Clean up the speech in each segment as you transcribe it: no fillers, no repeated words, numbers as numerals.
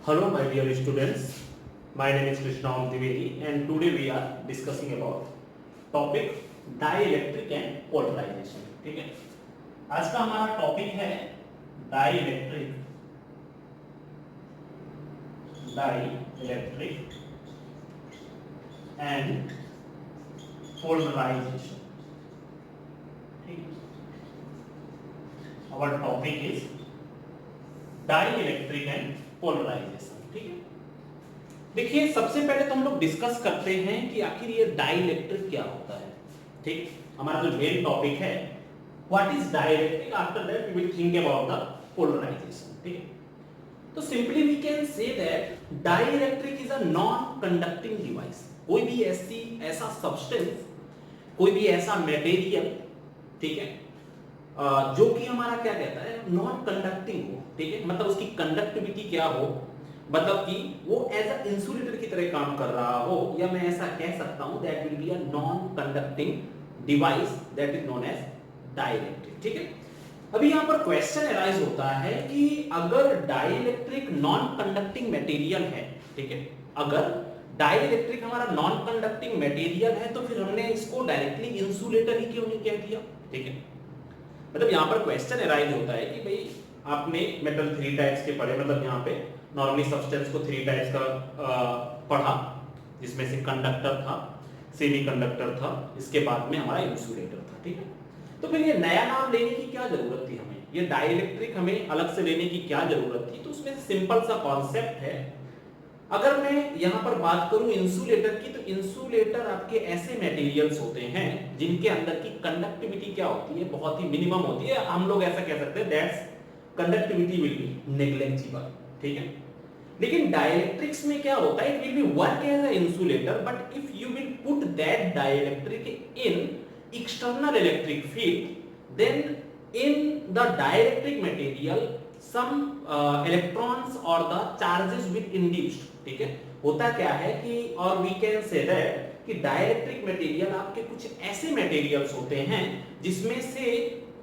Hello my dear students, my name is Krishna Divedi and today we are discussing about topic dielectric and polarization. ठीक है, आज का हमारा topic है dielectric and polarization. ठीक है, our topic is dielectric and polarization. ठीक है, देखिए सबसे पहले तो हम लोग डिस्कस करते हैं कि आखिर ये डाइलेक्ट्रिक क्या होता है. ठीक, हमारा जो मेन टॉपिक है what is dielectric, after that we will think about the polarisation. ठीक है, तो simply we can say that dielectric is a non conducting device. कोई भी ऐसा सब्सटेंस, कोई भी ऐसा मटेरियल, ठीक है, जो कि हमारा क्या कहता है नॉन कंडक्टिंग हो. ठीक है, मतलब उसकी कंडक्टिविटी क्या हो, मतलब कि वो एज अ इंसुलेटर की तरह काम कर रहा हो, या मैं ऐसा कह सकता हूं that will be a non conducting device that is known as dielectric. ठीक है, अभी यहां पर क्वेश्चन अराइज होता है कि अगर डाइलेक्ट्रिक नॉन कंडक्टिंग मटेरियल है, ठीक है, अगर डाइलेक्ट्रिक हमारा नॉन कंडक्टिंग मटेरियल है तो फिर हमने इसको डायरेक्टली इंसुलेटर ही क्यों नहीं कह दिया. ठीक है, मतलब यहां पर क्वेश्चन अराइज होता है कि भाई आपने मेटल 3 टाइप्स के पढ़े, मतलब यहां पे नॉर्मली सब्सटेंस को 3 टाइप्स का पढ़ा, जिसमें से कंडक्टर था, सेमीकंडक्टर था, इसके बाद में हमारा इंसुलेटर था. ठीक है, तो फिर ये नया नाम लेने की क्या जरूरत थी हमें, ये डाइलेक्ट्रिक हमें अलग से लेने की क्या जरूरत थी. तो उसमें सिंपल सा कॉन्सेप्ट है. अगर मैं यहां पर बात करूं इंसुलेटर की, तो इंसुलेटर आपके ऐसे मटेरियल्स होते हैं जिनके अंदर की कंडक्टिविटी क्या होती है, बहुत ही मिनिमम होती है. हम लोग ऐसा कह सकते हैं that's conductivity will be negligible. ठीक है, लेकिन डाइलेक्ट्रिक्स में क्या होता है, it will be work as a insulator, but if you will put that dielectric in external electric field, then in the dielectric material some electrons or the charges will induced. ठीक है, होता क्या है कि और we can say that कि dielectric material आपके कुछ ऐसे मटेरियल्स होते हैं जिसमें से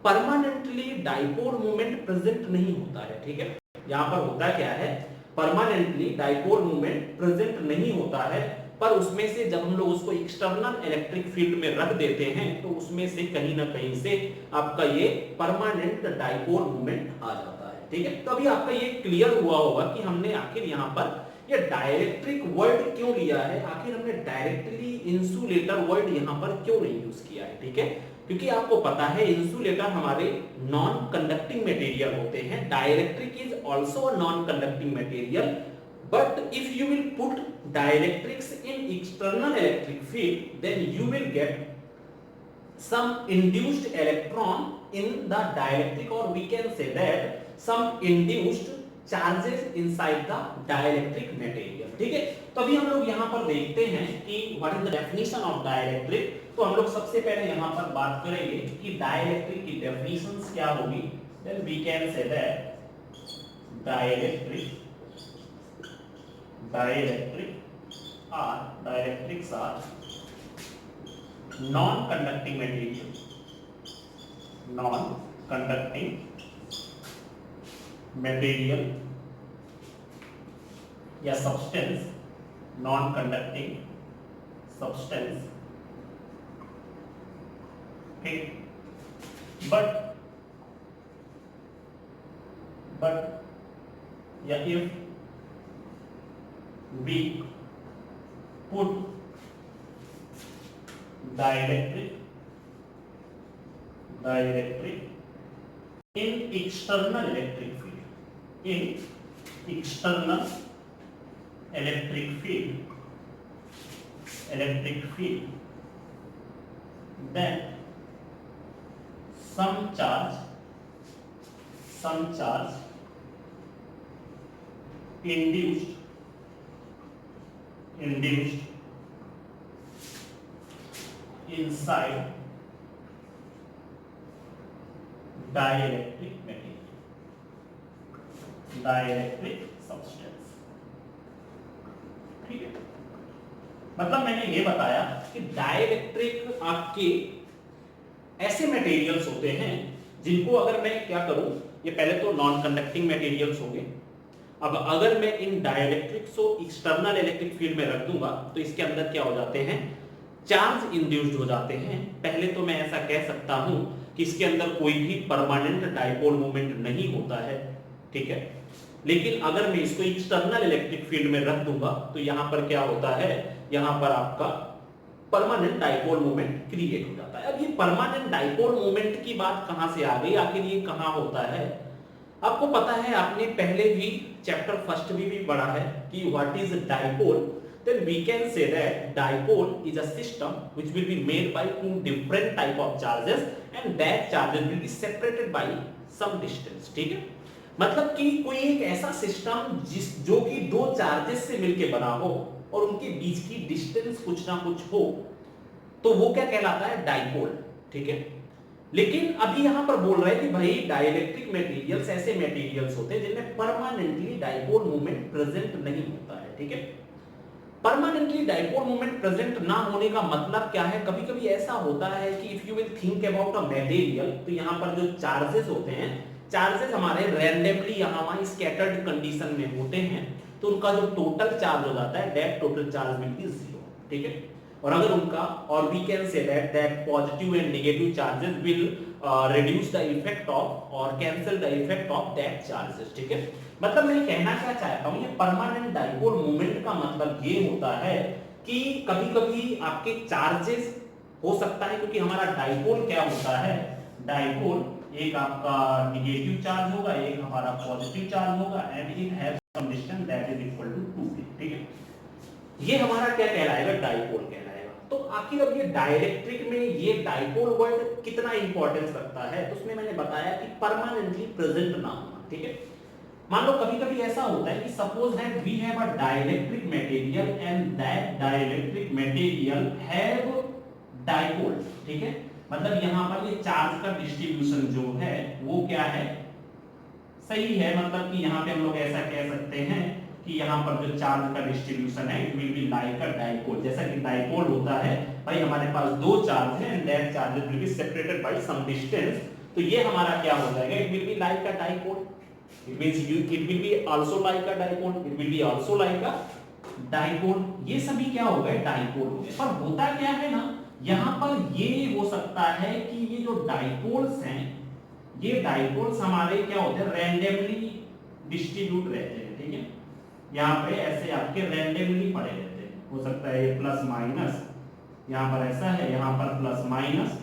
परमानेंटली डाइपोल मूवमेंट प्रेजेंट नहीं होता है. ठीक है, यहां पर होता क्या है, परमानेंटली डाइपोल मूवमेंट प्रेजेंट नहीं होता है, पर उसमें से जब हम लोग उसको एक्सटर्नल इलेक्ट्रिक फील्ड में रख देते हैं तो उसमें से कहीं ना कहीं से आपका ये परमानेंट डाइपोल मूवमेंट आ जाता है. ठीक है, तो अभी आपका ये क्लियर हुआ होगा कि हमने आखिर यहाँ पर ये डाइलेक्ट्रिक वर्ड क्यों लिया है, आखिर हमने डायरेक्टली इंसुलेटर वर्ड यहाँ पर क्यों नहीं यूज किया है. ठीक है, क्योंकि आपको पता है इंसुलेटर हमारे नॉन कंडक्टिंग मटेरियल होते हैं, dielectric is also a non conducting material, but if you will put dielectrics in external electric field, then you will get some induced electron in the dielectric, or we can say that some induced charges inside the dielectric material. ठीक है, तो अभी हम लोग यहाँ पर देखते हैं कि what is the definition of dielectric. तो हम लोग सबसे पहले यहाँ पर बात करेंगे कि dielectric की definitions क्या होगी. Then we can say that dielectrics are non-conducting material या substance, non-conducting substance. Okay, but या if we put dielectric in external electric field, then some charge induced inside dielectric substance. ठीक है, मतलब मैंने ये बताया कि डाइलेक्ट्रिक आपके ऐसे मटेरियल्स होते हैं जिनको अगर मैं क्या करूं, ये पहले तो नॉन कंडक्टिंग मटेरियल्स होंगे, अब अगर मैं इन डाइलेक्ट्रिक्स को एक्सटर्नल इलेक्ट्रिक फील्ड में रख दूंगा तो इसके अंदर क्या हो जाते हैं, चार्ज इंड्यूस्ड हो जाते हैं। पहले तो मैं ऐसा कह सकता हूं कि इसके अंदर कोई भी परमानेंट डाइपोल मोमेंट नहीं होता है, ठीक है। लेकिन अगर मैं इसको एक्सटर्नल इलेक्ट्रिक फील्ड में रख दूंगा तो यहां पर क्या होता है, यहां पर आपका परमानेंट डाइपोल मोमेंट क्रिएट हो जाता है। अब ये परमानेंट डाइपोल मोमेंट की बात कहां से आ गई, आखिर ये कहां होता है? आपको पता है, आपने पहले भी चैप्टर फर्स्ट में भी पढ़ा है कि what is dipole. then we can say that dipole is a system which will be made by two different type of charges and that charges will be separated by some distance, ठीक है। मतलब कि कोई एक ऐसा system जो कि दो चार्जेस से मिलके बना हो और उनके बीच की डिस्टेंस कुछ ना कुछ हो, तो वो क्या कहलाता है, डाइपोल, ठीक है। लेकिन अभी यहां पर बोल रहे हैं कि भाई डाइलेक्ट्रिक मटेरियल्स ऐसे मटेरियल्स होते हैं जिनमें परमानेंटली डाइपोल मोमेंट प्रेजेंट नहीं होता है, ठीक है। परमानेंटली डाइपोल मोमेंट प्रेजेंट ना होने का मतलब क्या है, कभी कभी ऐसा होता है कि if you will think about a material, तो यहां पर जो चार्जेस होते हैं, चार्जेस हमारे रैंडमली यहां वहां स्कैटर्ड कंडीशन में होते हैं, तो उनका जो टोटल चार्ज हो जाता है that total charge will be 0, ठीक है। और अगर उनका, और we can say that positive and negative charges will reduce the effect of और cancel the effect of that charges, ठीक है। मतलब मैं कहना क्या चाहता हूं, ये परमानेंट डाइपोल मोमेंट का मतलब ये होता है कि कभी-कभी आपके चार्जेस हो सकता है, क्योंकि हमारा डाइपोल क्या होता है, डाइपोल एक आपका नेगेटिव चार्ज होगा, एक हमारा पॉजिटिव चार्ज होगा and it have some distance that is equal to 2, ठीक है। ये हमारा क्या कहलाएगा, डाइपोल कहलाएगा। तो आखिर अब ये डाइलेक्ट्रिक में ये डाइपोल वर्ड कितना इंपॉर्टेंस रखता है, तो उसमें मैंने बताया कि परमानेंटली प्रेजेंट ना होना, ठीक है। मान लो कभी-कभी ऐसा होता है कि suppose that we have a dielectric material and that dielectric material have dipole, ठीक है। मतलब यहां पर ये चार्ज का डिस्ट्रीब्यूशन जो है वो क्या है, सही है। मतलब कि यहां पे हम लोग ऐसा कह सकते हैं कि यहां पर जो चार्ज का डिस्ट्रीब्यूशन है it will be like a dipole. जैसा कि डाइपोल होता है, भाई हमारे पास दो चार्ज हैं and that charges will be separated by some distance, तो ये हमारा क्या हो जाएगा, it will be like a dipole. It means it will be also like a dipole. It will be also like a dipole. ये सभी क्या हो गए, डाइपोल हो गए। पर होता क्या है ना, यहाँ पर ये हो सकता है कि ये जो डाइपोल्स हैं, ये डाइपोल्स हमारे क्या होते हैं, रैंडमली डिस्ट्रीब्यूट रहते हैं, ठीक है। यहाँ पे ऐसे आपके रैंडमली पड़े रहते हैं। हो सकता है ये प्लस माइनस, यहाँ पर ऐसा है, यहाँ पर प्लस माइनस,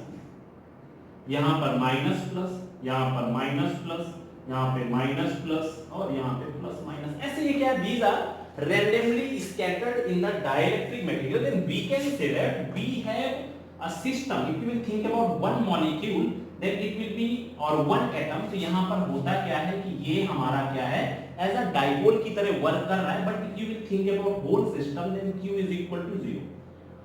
यहाँ पर माइनस प्लस, यहाँ पर माइनस प्लस, यहाँ पे माइनस प्लस और यहाँ पे प्लस माइनस, ऐसे ये क्या, these are randomly scattered in the dielectric material. Then we can say that we have a system. If you will think about one molecule, then it will be or one atom. तो यहाँ पर होता क्या है कि ये हमारा क्या है, as a dipole की तरह वर्क कर रहा है, but if you will think about whole system, then Q is equal to 0.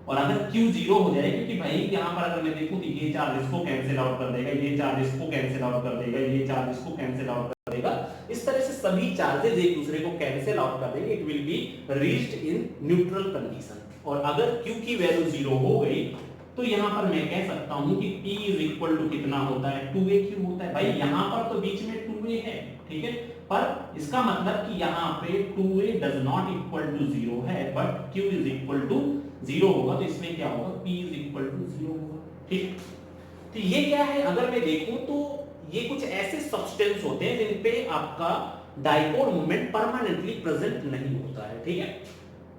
और अगर Q 0 हो जाए, क्योंकि भाई यहाँ पर अगर मैं देखूं तो ये चार्ज इसको कैंसिल आउट कर देगा, ये चार्ज इसको कैंसिल आउट कर देगा, ये चार्ज इसको कैंसिल आउट कर देगा, इस तरह से सभी चार्जेस एक दूसरे को कैंसिल आउट कर देंगे, it will be reached in neutral condition. और अगर Q की वैल्यू 0 हो गई तो यहाँ पर मैं कह सकता हूँ कि P इज इक्वल टू कितना होता है, 2AQ होता है। भाई यहाँ पर तो बीच में 2A है, ठीक है, पर इसका मतलब कि यहाँ पे 2A does not equal to 0 है, but Q is equal to 0 होगा, तो इसमें क्या होगा, P इज इक्वल टू 0 होगा, ठीक। तो ये क्या है, अगर मैं देखूं तो ये कुछ ऐसे सब्सटेंस होते हैं जिन पे आपका डाइपोल मोमेंट परमानेंटली प्रेजेंट नहीं होता है, ठीक है।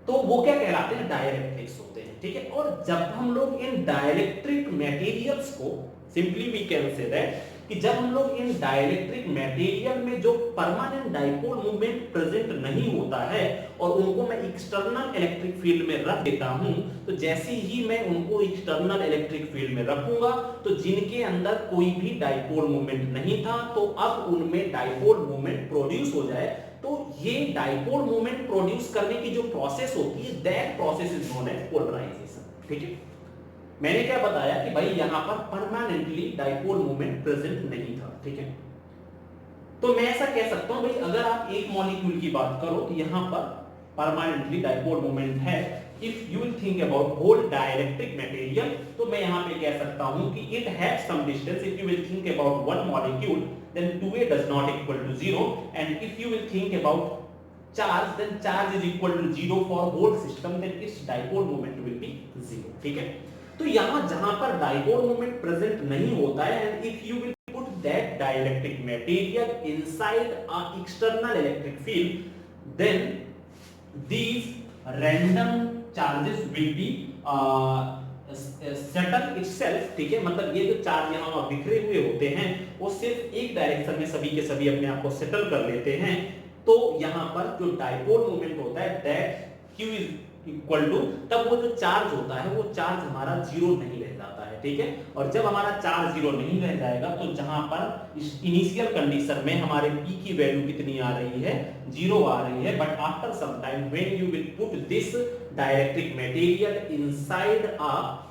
तो वो क्या कहलाते हैं, डाइलेक्ट्रिक्स होते हैं, ठीक है। और जब हम लोग इन डाइलेक्ट्रिक मटेरियल्स को, simply we can say that कि जब हम लोग इन डाइलेक्ट्रिक मटेरियल में जो परमानेंट डाइपोल मूवमेंट प्रेजेंट नहीं होता है और उनको मैं एक्सटर्नल इलेक्ट्रिक फील्ड में रख देता हूं, तो जैसे ही मैं उनको एक्सटर्नल इलेक्ट्रिक फील्ड में रखूंगा तो जिनके अंदर कोई भी डाइपोल मूवमेंट नहीं था, तो अब उनमें डाइपोल मूवमेंट प्रोड्यूस हो जाए, तो ये डाइपोल मूवमेंट प्रोड्यूस करने की जो प्रोसेस होती है, that process is known as polarisation, ठीक है। मैंने क्या बताया कि भाई यहां पर परमानेंटली डाइपोल मोमेंट प्रेजेंट नहीं था, ठीक है। तो मैं ऐसा कह सकता हूं भाई, अगर आप एक मॉलिक्यूल की बात करो तो यहां पर परमानेंटली डाइपोल मोमेंट है। If you will think about whole dielectric material, तो मैं यहां पे कह सकता हूं कि it have some distance. If you will think about one molecule, then 2A does not equal to 0, and if you will think about charge, then charge is equal to 0 for whole system, then its dipole moment will be 0. ठीक है, तो यहाँ जहां पर dipole moment present नहीं होता है, and if you will put that dielectric material inside a external electric field, then these random charges will be settle itself. ठीक है, मतलब ये जो चार्ज यहाँ बिखरे हुए होते हैं वो सिर्फ एक डायरेक्शन में सभी के सभी अपने आप को सेटल कर लेते हैं. तो यहाँ पर जो डाइपोल मोमेंट होता है that q is equal to, तब वो जो चार्ज होता है वो चार्ज हमारा जीरो नहीं रह जाता है. ठीक है, और जब हमारा चार्ज जीरो नहीं रह जाएगा तो जहां पर इनिशियल कंडीशन में हमारे p की वैल्यू कितनी आ रही है, जीरो आ रही है. But after some time when you will put this dielectric material inside a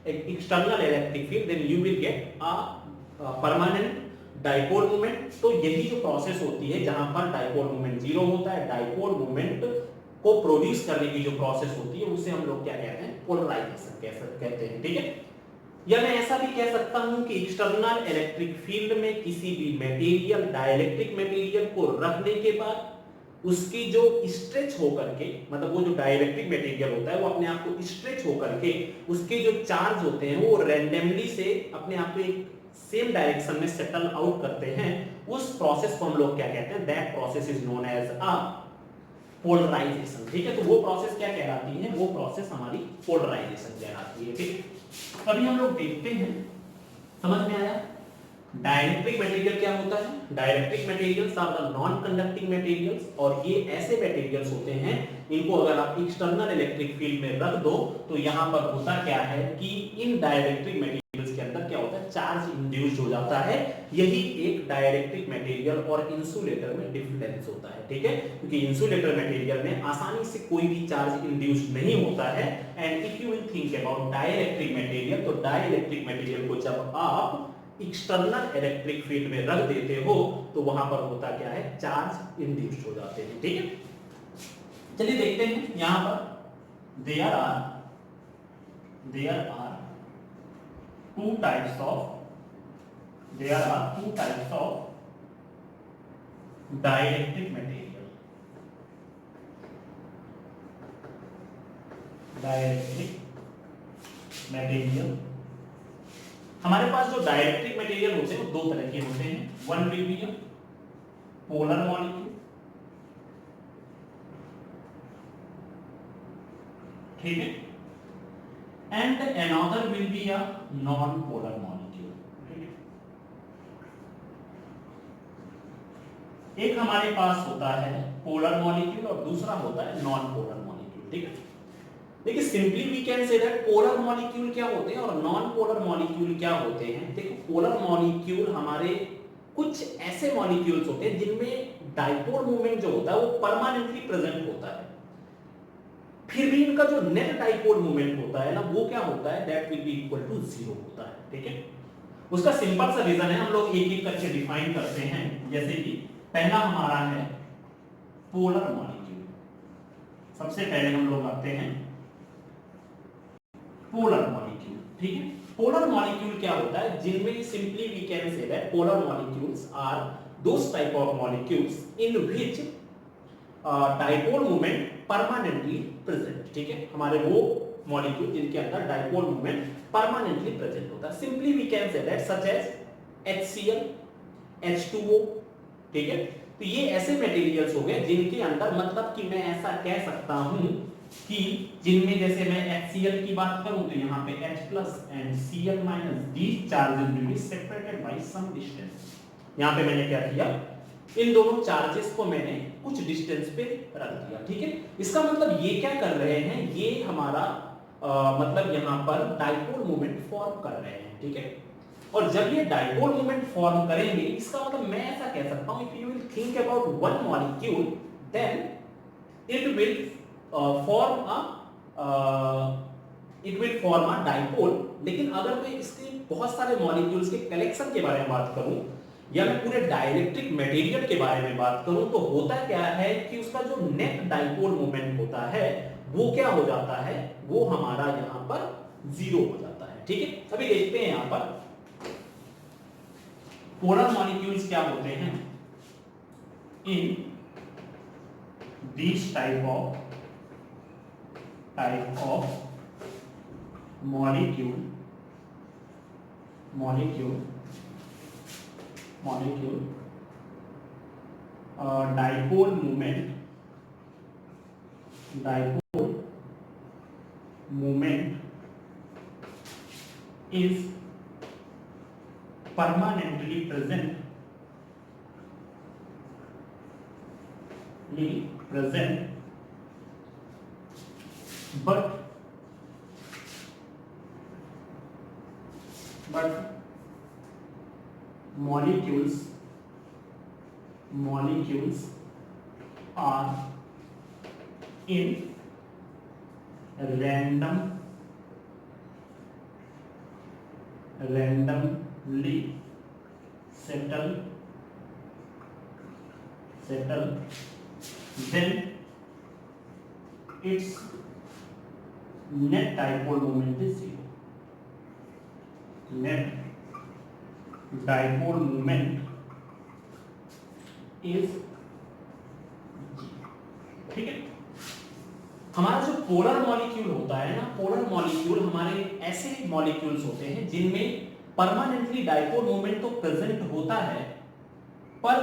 external electric field, then you will get a permanent dipole moment. तो यही जो प्रोसेस होती है जहां पर डाइपोल मोमेंट जीरो होता है, डाइपोल मोमेंट को प्रोड्यूस करने की जो प्रोसेस होती है उसे हम लोग क्या कहते हैं, पोलराइजेशन कहते हैं. ठीक है, या मैं ऐसा भी कह सकता हूं कि एक्सटर्नल इलेक्ट्रिक फील्ड में किसी भी मटेरियल, डाइलेक्ट्रिक मटेरियल को रखने के बाद उसकी जो स्ट्रेच होकर के, मतलब वो जो डाइलेक्ट्रिक मटेरियल होता है वो अपने आप को स्ट्रेच होकर के उसके जो चार्ज होते हैं वो रैंडमली से अपने आप को एक सेम डायरेक्शन में सेटल आउट करते हैं. उस प्रोसेस को हम लोग क्या कहते हैं, that process is known as a polarisation. ठीक है, तो वो प्रोसेस क्या कहलाती है, वो प्रोसेस हमारी पोलराइजेशन कहलाती है. ठीक, अभी हम लोग देखते हैं, समझ में आया डाइलेक्ट्रिक मटेरियल क्या होता है. Dielectric materials are the non conducting materials, और ये ऐसे मटेरियल्स होते हैं इनको अगर आप एक्सटर्नल इलेक्ट्रिक फील्ड में रख दो तो यहाँ पर होता क्या है कि इन डाइलेक्ट्रिक मटेरियल्स के अंदर क्या होता है, चार्ज इंड्यूस्ड हो जाता है. यही एक डाइलेक्ट्रिक मटेरियल और इंसुलेटर में डिफरेंस होता है. ठीक है, क्योंकि इंसुलेटर मटेरियल में आसानी से कोई भी चार्ज इंड्यूस्ड नहीं होता है. And if you will think about dielectric material, तो डाइलेक्ट्रिक मटेरियल को जब आप एक्सटर्नल इलेक्ट्रिक फील्ड में रख देते हो तो वहां पर होता क्या है, चार्ज इंड्यूस्ड हो जाते हैं. ठीक है, चलिए देखते हैं. यहां पर there are two types of dielectric material. हमारे पास जो डाइलेक्ट्रिक मटेरियल होते हैं वो दो तरह के होते हैं. One will be polar molecule, ठीक है, and another will be a non polar molecule. एक हमारे पास होता है पोलर मॉलिक्यूल और दूसरा होता है नॉन पोलर मॉलिक्यूल. ठीक है, देखिए simply we can say that polar molecule क्या होते हैं और नॉन पोलर मॉलिक्यूल क्या होते हैं. देखो पोलर मॉलिक्यूल हमारे कुछ ऐसे मॉलिक्यूल्स होते हैं जिनमें डाइपोल मोमेंट जो होता है वो परमानेंटली प्रेजेंट होता है, फिर भी इनका जो नेट डाइपोल मोमेंट होता है ना वो क्या होता है, that will be equal to zero होता है. ठीक है, उसका सिंपल सा रीजन है, हम लोग एक एक करके डिफाइन करते हैं. जैसे कि पहला हमारा है पोलर मॉलिक्यूल. सबसे पहले हम लोग आते हैं पोलर मॉलिक्यूल. ठीक है, पोलर मॉलिक्यूल क्या होता है, जिनमें simply we can say that polar molecules are those type of molecules in which dipole moment permanently present. ठीक है, हमारे वो मॉलिक्यूल जिनके अंदर डाइपोल मोमेंट परमानेंटली प्रेजेंट होता है. Simply we can say that such as HCl, H2O. ठीक है, तो ये ऐसे मटेरियल्स हो गए जिनके अंदर, मतलब कि मैं ऐसा कह सकता हूं कि जिनमें जैसे मैं HCl की बात करूं तो यहाँ पे H+ and Cl- these charges will be separated by some distance. यहाँ पे मैंने क्या किया, इन दोनों चार्जेस को मैंने कुछ डिस्टेंस पे रख दिया. ठीक है, इसका मतलब ये क्या कर रहे हैं, ये हमारा मतलब यहाँ पर डाइपोल मोमेंट फॉर्म कर रहे हैं. ठीक है, और जब ये डाइपोल मोमेंट फॉर्म करेंगे इसका मतलब मैं ऐसा कह सकता हूं, if you will think about one molecule then it will form a dipole. लेकिन अगर मैं इसके बहुत सारे मॉलिक्यूल्स के कलेक्शन के बारे में बात करूं या मैं पूरे डाइलेक्ट्रिक मटेरियल के बारे में बात करूं तो होता क्या है कि उसका जो नेट डाइपोल मोमेंट होता है वो क्या हो जाता है, वो हमारा यहां पर जीरो हो जाता है. ठीक है, अभी देखते हैं यहां पर पोलर मॉलिक्यूल्स क्या होते हैं in this type of molecule dipole moment is permanently present but molecules are in randomly settle then its net dipole moment is zero. Net dipole moment is, ठीक है। हमारा जो पोलर मॉलिक्यूल होता है ना, पोलर मॉलिक्यूल हमारे ऐसे molecules होते हैं जिनमें परमानेंटली डाइपोल मोमेंट तो प्रेजेंट होता है, पर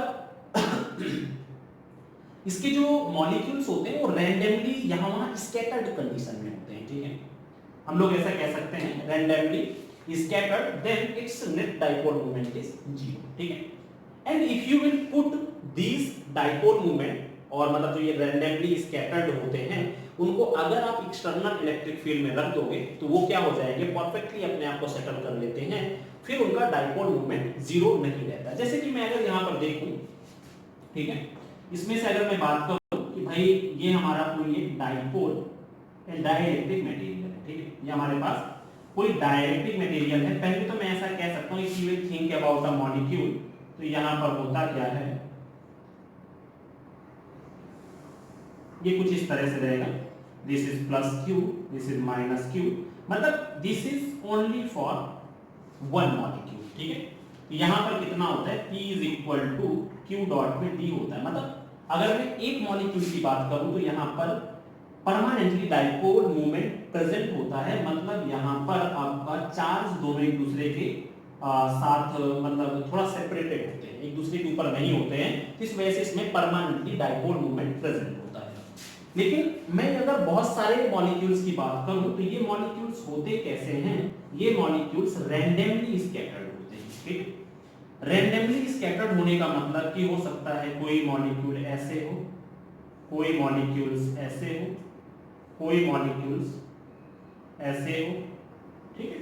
इसके जो मॉलिक्यूल्स होते हैं वो रैंडमली यहाँ वहाँ स्कैटर्ड कंडीशन में होते हैं, ठीक है। हम लोग ऐसा कह सकते हैं randomly scattered, then its net dipole moment is zero, ठीक है। And if you will put these dipole moment, और मतलब जो ये randomly scattered होते हैं उनको अगर आप एक्सटर्नल इलेक्ट्रिक फील्ड में रख दोगे तो वो क्या हो जाएंगे, परफेक्टली अपने आप को सेटल कर लेते हैं, फिर उनका डाइपोल मोमेंट जीरो नहीं रहता। जैसे कि मैं अगर यहाँ पर देखूं, ठीक है, इसमें से अगर मैं बात करूं कि भाई ये हमारा कोई एक डाइपोल डाइलेक्ट्रिक मटेरियल है, ठीक है, ये हमारे पास कोई डाइलेक्ट्रिक मटेरियल है। पहले तो मैं ऐसा कह सकता हूं if you will think about a molecule, तो यहां पर होता क्या है, ये कुछ इस तरह से रहेगा, this is plus Q, this is minus Q, मतलब this is only for one molecule, ठीक है। यहां पर कितना होता है, P is equal to Q dot में D होता है। मतलब अगर मैं एक मॉलिक्यूल की बात करूं तो यहां पर परमानेंटली डाइपोल मोमेंट प्रेजेंट होता है, मतलब यहाँ पर आपका चार्ज दोनों एक दूसरे के साथ मतलब थोड़ा सेपरेटेड होते हैं, एक दूसरे के ऊपर नहीं होते हैं, इस वजह से इसमें परमानेंटली डाइपोल मोमेंट प्रेजेंट होता है। लेकिन मैं अगर बहुत सारे मॉलिक्यूल्स की बात करूं तो ये मॉलिक्यूल्स होते कैसे हैं, ये मॉलिक्यूल्स रैंडमली स्कैटर्ड होते हैं, ठीक है। रैंडमली स्कैटर्ड होने का मतलब कि हो सकता है कोई मॉलिक्यूल ऐसे हो, कोई मॉलिक्यूल्स ऐसे हो, कोई मॉलिक्यूल्स ऐसे हो, ठीक है,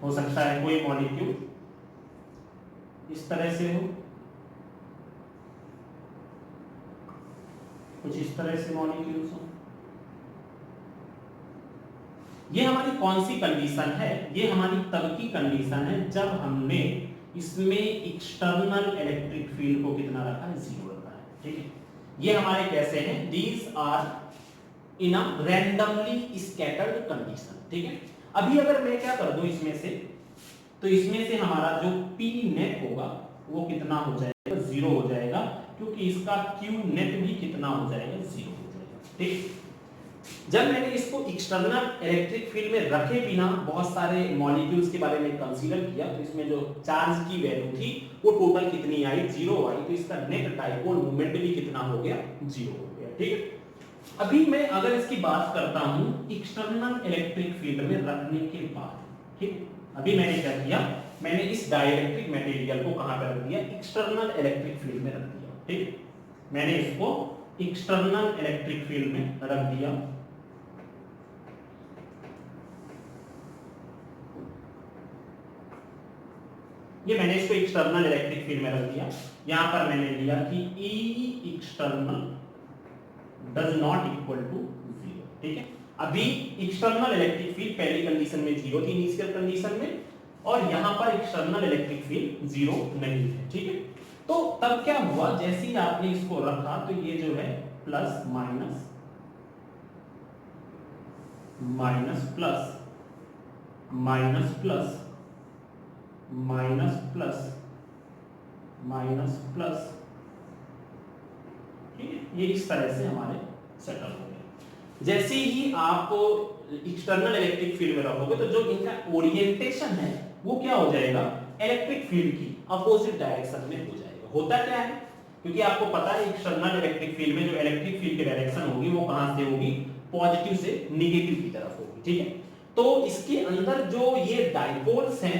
हो सकता है कोई मॉलिक्यूल इस तरह से हो, कुछ इस तरह से मॉलिक्यूल्स हो। ये हमारी कौन सी कंडीशन है, ये हमारी तब की कंडीशन है जब हमने इसमें एक्सटर्नल इलेक्ट्रिक फील्ड को कितना रखा है, जीरो रखा है, ठीक है। ये हमारे कैसे हैं, these are in a randomly scattered condition, ठीक है। अभी अगर मैं क्या कर दूं इसमें से, तो इसमें से हमारा जो P नेट होगा वो कितना हो जाएगा, जीरो हो जाएगा, क्योंकि इसका Q नेट भी कितना हो जाएगा, जीरो हो जाएगा, ठीक। जब मैंने इसको एक्सटर्नल इलेक्ट्रिक फील्ड में रखे बिना बहुत सारे मॉलिक्यूल्स के बारे में कंसीडर किया, तो इसमें जो चार्ज की वैल्यू थी वो टोटल कितनी आई, जीरो आई, तो इसका नेट डाइपोल मोमेंट भी कितना हो गया, जीरो हो गया, ठीक है। अभी मैं अगर इसकी बात करता हूं एक्सटर्नल इलेक्ट्रिक फील्ड में रखने के बाद, ठीक, अभी मैंने क्या किया, मैंने इस डाइलेक्ट्रिक मटेरियल को कहां पर रख दिया, एक्सटर्नल इलेक्ट्रिक फील्ड में रख दिया, ठीक, मैंने इसको एक्सटर्नल इलेक्ट्रिक फील्ड में रख दिया। ये मैंने इसको एक्सटर्नल इलेक्ट्रिक फील्ड में रख दिया। यहां पर मैंने लिया कि E external does not equal to zero, ठीक है। अभी एक्सटर्नल इलेक्ट्रिक फील्ड पहली कंडीशन में जीरो थी इनिशियल कंडीशन में, और यहां पर एक्सटर्नल इलेक्ट्रिक फील्ड जीरो नहीं है, ठीक है। तो तब क्या हुआ, जैसे ही आपने इसको रखा तो ये जो है plus minus minus plus minus plus minus plus minus plus, ठीक है, ये इस तरह से हमारे सेटल हो गए। जैसे ही आप एक्सटर्नल इलेक्ट्रिक फील्ड में रखोगे तो जो इनका ओरिएंटेशन है वो क्या हो जाएगा, इलेक्ट्रिक फील्ड की अपोजिट डायरेक्शन में हो जाएगा। होता क्या है, क्योंकि आपको पता है एक्सटर्नल इलेक्ट्रिक फील्ड में जो इलेक्ट्रिक फील्ड की डायरेक्शन होगी वो कहां से होगी, पॉजिटिव से नेगेटिव की तरफ होगी। ठीक है, तो इसके अंदर जो ये डाइपोल्स हैं,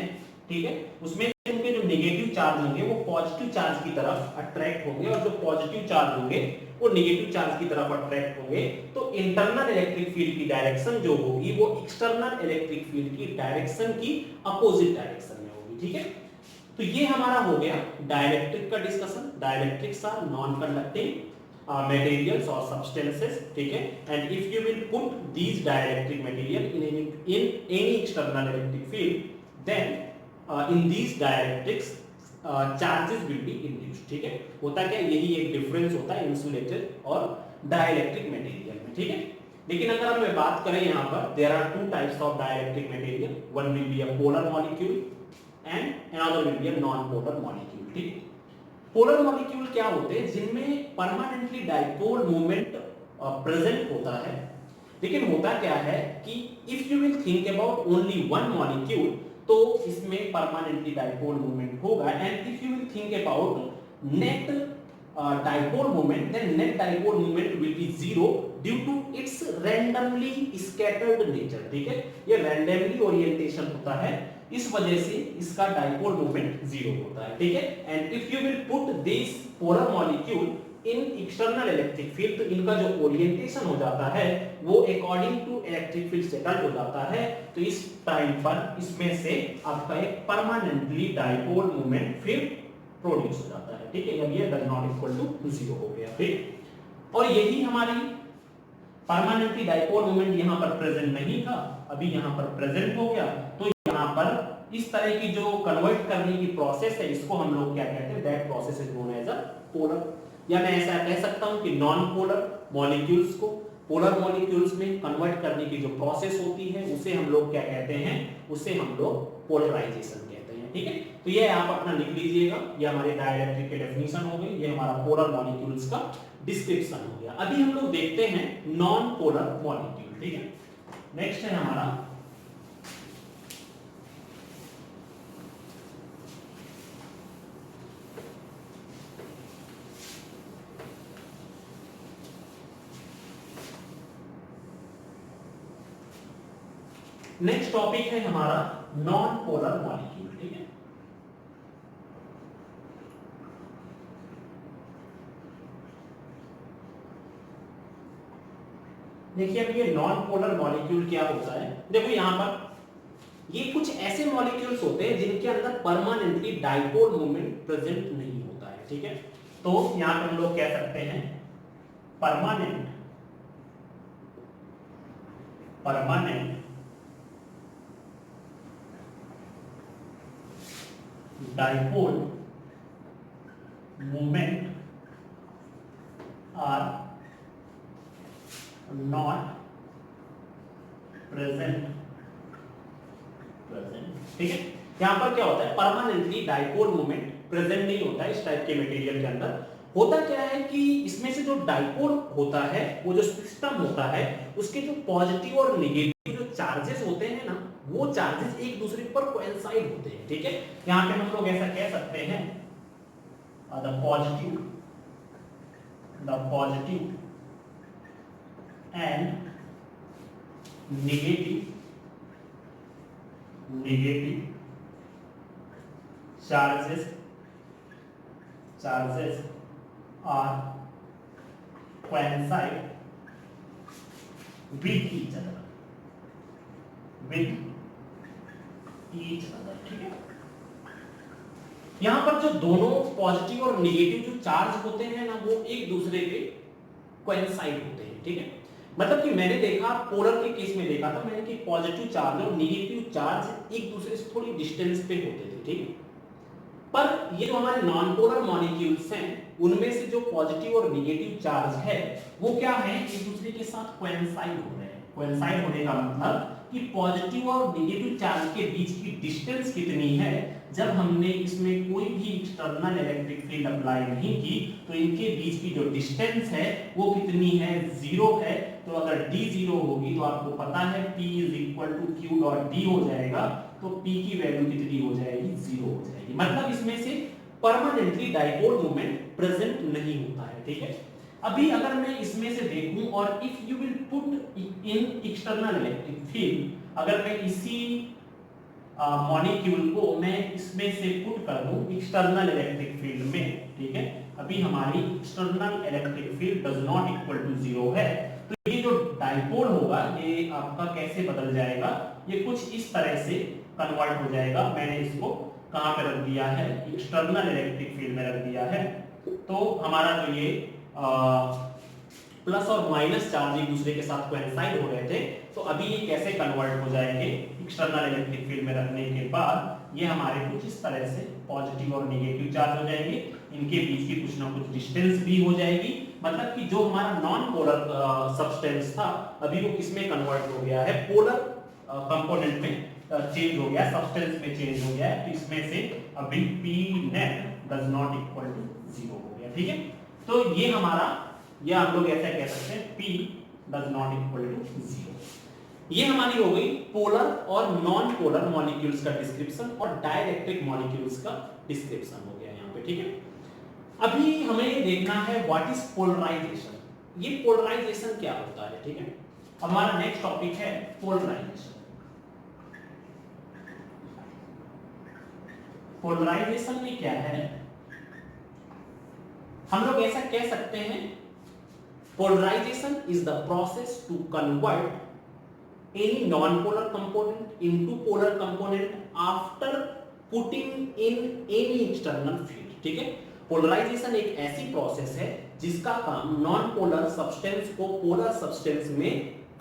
ठीक है, उसमें उनके जो नेगेटिव चार्ज होंगे वो पॉजिटिव चार्ज की तरफ अट्रैक्ट होंगे और जो पॉजिटिव चार्ज होंगे वो नेगेटिव चार्ज की तरफ अट्रैक्ट होंगे। तो इंटरनल इलेक्ट्रिक फील्ड की डायरेक्शन जो होगी वो एक्सटर्नल इलेक्ट्रिक फील्ड की डायरेक्शन की अपोजिट डायरेक्शन में होगी। ठीक है, तो ये हमारा हो गया डाइलेक्ट्रिक का डिस्कशन। Dielectrics are non conducting materials or substances, ठीक है, and if you will put these dielectric material in any external electric field, then in these dielectrics charges will be induced। ठीक है, होता क्या, यही एक डिफरेंस होता है इंसुलेटर और डाइलेक्ट्रिक मटेरियल में। ठीक है, लेकिन अगर हम बात करें यहाँ पर there are two types of dielectric material, one will be a polar molecule and another will be a non-polar molecule। ठीक है, पोलर मॉलिक्यूल क्या होते हैं, जिनमें परमानेंटली डाइपोल मूवमेंट प्रेजेंट होता है। लेकिन होता क्या है कि if you will think about only one molecule तो इसमें परमानेंटली डाइपोल मूवमेंट होगा, and if you will think about net dipole movement then net dipole movement will be zero due to its randomly scattered nature. ठीक है, ये randomly orientation होता है, इस वजह से इसका डाइपोल मूवमेंट जीरो होता है। ठीक है, and if you will put this polar molecule in external electric field तो इनका जो ओरिएंटेशन हो जाता है वो according to electric field settle हो जाता है। तो इस टाइम पर इसमें से आपका एक परमानेंटली डाइपोल मूवमेंट फिर प्रोड्यूस हो जाता है। ठीक है, अब ये does not equal to zero हो गया। ठीक, और यही हमारी परमानेंटली डाइपोल मूवमेंट यहाँ पर प्रेजेंट नहीं था, अभी यहाँ पर प्रेजेंट हो गया। तो यहाँ पर इस तरह की जो कन्वर्ट करने की प्रोसेस है इसको हम लोग क्या कहते हैं, that process is known as a polar, या मैं ऐसा कह सकता हूँ कि नॉन पोलर मॉलिक्यूल्स को पोलर मॉलिक्यूल्स में कन्वर्ट करने की जो प्रोसेस होती है उसे हम लोग क्या कहते हैं, उसे हम लोग पोलराइजेशन कहते हैं। ठीक है, तो ये आप अपना लिख लीजिएगा, ये हमारे डाइलेक्ट्रिक की डेफिनेशन हो गई, ये हमारा पोलर मॉलिक्यूल्स का डिस्क्रिप्शन हो गया। अभी हम लोग देखते हैं नॉन पोलर मॉलिक्यूल। ठीक है, नेक्स्ट है हमारा नेक्स्ट टॉपिक है हमारा नॉन पोलर मॉलिक्यूल। ठीक है, देखिए अब ये नॉन पोलर मॉलिक्यूल क्या होता है। देखो यहां पर ये कुछ ऐसे मॉलिक्यूल्स होते हैं जिनके अंदर परमानेंटली डाइपोल मूवमेंट प्रेजेंट नहीं होता है। ठीक है, तो यहां पर हम लोग कह सकते हैं permanent dipole movement are not present. ठीक है, यहां पर क्या होता है, परमानेंटली डाइपोल मूवमेंट प्रेजेंट नहीं होता है इस टाइप के मटेरियल के अंदर। होता क्या है कि इसमें से जो डाइपोल होता है वो जो सिस्टम होता है उसके जो पॉजिटिव और नेगेटिव जो चार्जेस होते हैं ना वो चार्जेस एक दूसरे पर कोइंसाइड होते हैं। ठीक है, यहां पे हम लोग ऐसा कह सकते हैं the positive and negative charges are coincide with each other। ठीक है, यहां पर जो दोनों पॉजिटिव और नेगेटिव जो चार्ज होते हैं ना वो एक दूसरे के कोइंसाइड होते हैं। ठीक है, मतलब कि मैंने देखा पोलर के केस में देखा था मैंने कि पॉजिटिव चार्ज और नेगेटिव चार्ज एक दूसरे से थोड़ी डिस्टेंस पे होते थे। ठीक है, पर ये जो हमारे नॉन पोलर मॉलिक्यूल्स हैं उनमें से जो पॉजिटिव और नेगेटिव चार्ज है वो क्या है, एक दूसरे के साथ कोइंसाइड हो रहे हैं। कोइंसाइड होने का मतलब कि पॉजिटिव और नेगेटिव चार्ज के बीच की डिस्टेंस कितनी है जब हमने इसमें कोई भी एक्सटर्नल इलेक्ट्रिक फील्ड अप्लाई नहीं की तो इनके बीच की जो डिस्टेंस है वो कितनी है, 0 है। तो अगर d 0 होगी तो आपको पता है P = Q डॉट D हो जाएगा, तो P की वैल्यू कितनी हो जाएगी, 0 हो जाएगी। मतलब इसमें से परमानेंटली डाइपोल मोमेंट प्रेजेंट नहीं होता है, ठीक है। अभी अगर मैं इसमें से देखूं और if you will put in external electric field, अगर मैं इसी मॉलिक्यूल को मैं इसमें से पुट कर दूं एक्सटर्नल इलेक्ट्रिक फील्ड में, ठीक है। अभी हमारी external electric field does not equal to 0 है, तो ये जो डाइपोल होगा ये आपका कैसे बदल जाएगा, ये कुछ इस तरह से कन्वर्ट हो जाएगा। मैंने इसको कहां पे रख दिया है, एक्सटर्नल इलेक्ट्रिक फील्ड में रख दिया है। तो हमारा जो ये प्लस और माइनस चार्ज एक दूसरे के साथ कोइंसाइड हो रहे थे, तो अभी ये कैसे कन्वर्ट हो जाएंगे एक्सटर्नल इलेक्ट्रिक फील्ड में रखने के बाद, ये हमारे कुछ इस तरह से पॉजिटिव और नेगेटिव चार्ज हो जाएंगे। इनके बीच की कुछ ना कुछ डिस्टेंस भी हो जाएगी, मतलब कि जो हमारा नॉन पोलर सब्सटेंस था अभी वो किसमें कन्वर्ट हो गया है, पोलर कंपोनेंट में चेंज हो गया, सब्सटेंस में चेंज हो गया है। तो इसमें से अभी P net does not equal to 0 हो गया, ठीक है। तो ये हमारा, ये आप लोग ऐसा कह सकते हैं P does not equal to 0। ये हमारी हो गई पोलर और नॉन पोलर मॉलिक्यूल्स का डिस्क्रिप्शन और डाइलेक्ट्रिक मॉलिक्यूल्स का डिस्क्रिप्शन हो गया यहाँ पे, ठीक है। अभी हमें ये देखना है व्हाट इज पोलराइजेशन, ये पोलराइजेशन क्या होता है, ठीक है। अब हमारा नेक्स्ट टॉपिक है पोलराइजेशन। पोलराइजेशन में क्या है, हम लोग ऐसा कह सकते हैं polarisation is the process to convert any non-polar component into polar component after putting in any external field, ठीक है। पोलराइजेशन एक ऐसी प्रोसेस है जिसका काम नॉन पोलर सब्सटेंस को पोलर सब्सटेंस में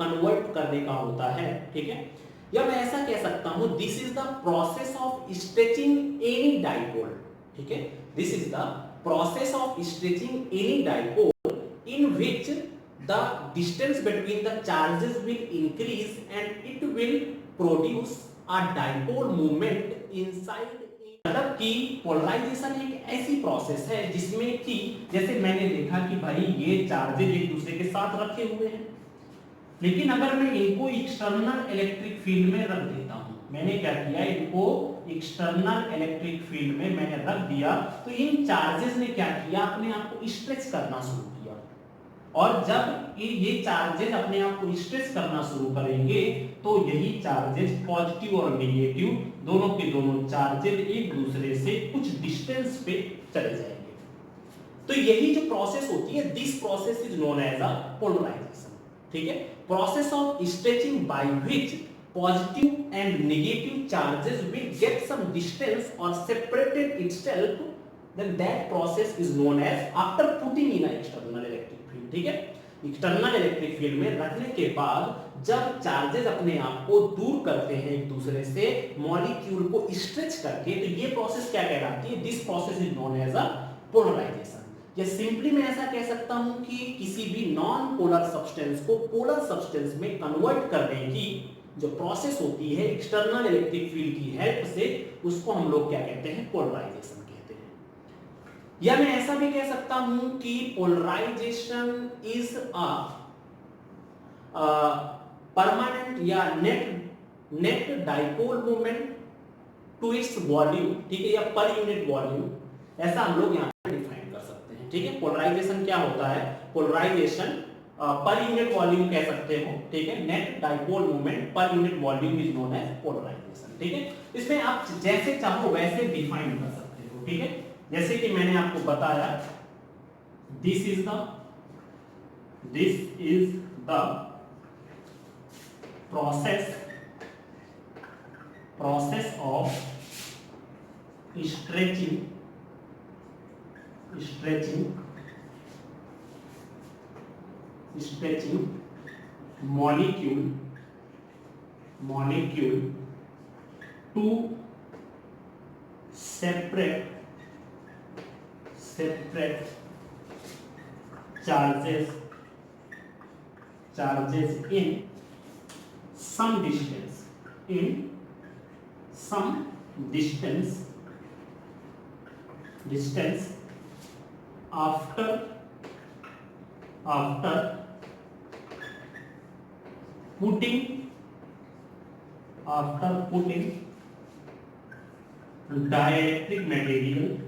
कन्वर्ट करने का होता है, ठीक है। या मैं ऐसा कह सकता हूं this is the process of stretching any dipole, ठीक है। This is the process of stretching any dipole in which the distance between the charges will increase and it will produce a dipole moment inside। मतलब कि polarisation एक ऐसी process है जिसमें कि जैसे मैंने देखा कि भाई ये चार्जेस एक दूसरे के साथ रखे हुए हैं, लेकिन अगर मैं इनको एक्सटर्नल इलेक्ट्रिक फील्ड में रख देता हूं, मैंने क्या किया, इनको एक्सटर्नल इलेक्ट्रिक फील्ड में मैंने रख दिया, तो इन चार्जेस ने क्या किया, अपने आप को स्ट्रेच करना शुरू किया। और जब ये चार्जेस अपने आप को स्ट्रेच करना शुरू करेंगे तो यही चार्जेस पॉजिटिव और नेगेटिव दोनों के दोनों चार्जेस एक दूसरे से कुछ डिस्टेंस पे चले जाएंगे। तो यही जो प्रोसेस होती है, this process is known as a polarisation, ठीक है। Process of stretching by which positive and negative charges will get some distance और separated itself, then that process is known as after putting in an external electric field, ठीक है। External electric field में रखने के बाद जब charges अपने आप को दूर करते हैं एक दूसरे से मॉलिक्यूल को स्ट्रेच करके, तो ये प्रोसेस क्या कहलाती है, this process is known as a polarisation. या सिंपली मैं ऐसा कह सकता हूं कि किसी भी नॉन पोलर सब्सटेंस को पोलर सब्सटेंस में कन्वर्ट करने की जो प्रोसेस होती है एक्सटर्नल इलेक्ट्रिक फील्ड की हेल्प से, उसको हम लोग क्या कहते हैं, पोलराइजेशन। या मैं ऐसा भी कह सकता हूं कि पोलराइजेशन इज अ परमानेंट या net dipole moment to its volume, ठीक है, या पर यूनिट वॉल्यूम, ऐसा हम लोग यहां पे डिफाइन कर सकते हैं, ठीक है। पोलराइजेशन क्या होता है, पोलराइजेशन पर यूनिट वॉल्यूम कह सकते हो, ठीक है। Net dipole moment per unit volume is known as polarisation, ठीक है। इसमें आप जैसे चाहो वैसे डिफाइन कर सकते हो, ठीक है। जैसे कि मैंने आपको बताया, this is the process of stretching molecule to separate charges in some distance distance after putting dielectric material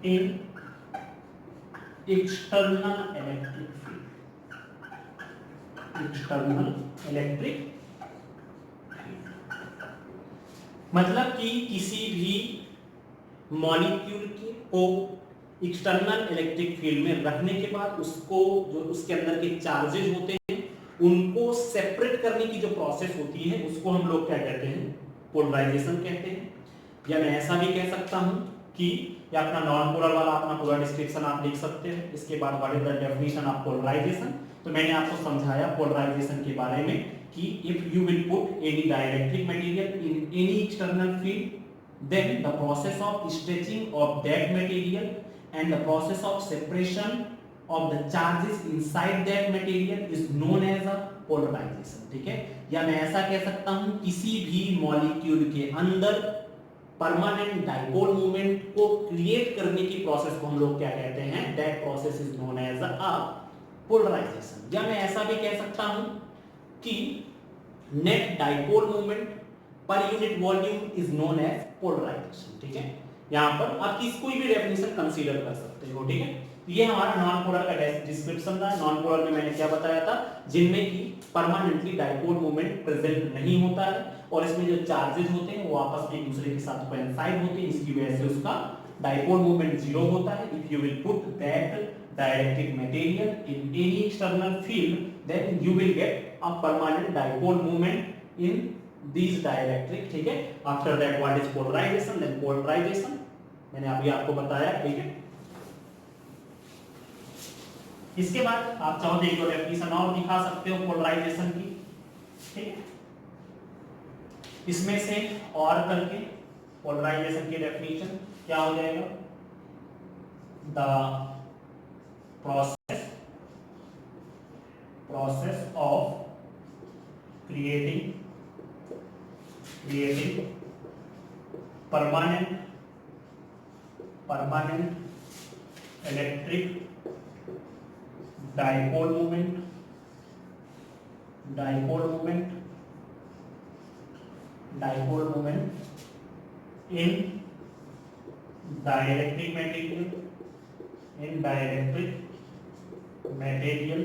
in external electric field, मतलब कि किसी भी मॉलिक्यूल को एक्सटर्नल इलेक्ट्रिक फील्ड में रखने के बाद उसको जो उसके अंदर के चार्जेस होते हैं उनको सेपरेट करने की जो प्रोसेस होती है उसको हम लोग क्या कहते हैं, पोलराइजेशन कहते हैं। या मैं ऐसा भी कह सकता हूं कि ये अपना नॉन पोलर वाला अपना पूरा डिस्क्रिप्शन आप लिख सकते हैं। इसके बाद what is the definition of polarization, तो मैंने आपको समझाया पोलराइजेशन के बारे में कि if you will put any dielectric material in any external field then the process of stretching of that material and the process of separation of the charges inside that material is known as a polarization। ठीक है, या मैं ऐसा कह सकता हूं किसी भी मॉलिक्यूल के अंदर परमानेंट डाइपोल मोमेंट को क्रिएट करने की प्रोसेस को हम लोग क्या कहते हैं, that process is known as a polarisation. या मैं ऐसा भी कह सकता हूं कि net dipole moment per unit volume is known as polarisation. ठीक है, यहां पर आप कोई भी डेफिनेशन कंसीडर कर सकते हो। ठीक है, ये हमारा नॉन पोलर का डिस्क्रिप्शन था। नॉन पोलर में मैंने क्या बताया था, जिनमें की परमानेंटली डाइपोल मोमेंट प्रेजेंट नहीं होता है और इसमें जो चार्जेस होते हैं वो आपस में एक दूसरे के साथ कोइंसाइड होते हैं, इसकी वजह से उसका डाइपोल मोमेंट जीरो होता है। If you will put that dielectric material in any external field then you will get a permanent dipole moment in these dielectric। ठीक है, after that what is polarization, then polarization मैंने अभी आपको बताया। ठीक है, इसके बाद आप चाहो तो एक डेफिनेशन और दिखा सकते हो पोलराइजेशन की। ठीक है, इसमें से और करके पोलराइजेशन की डेफिनेशन क्या हो जाएगा, the process of creating permanent electric dipole moment in dielectric material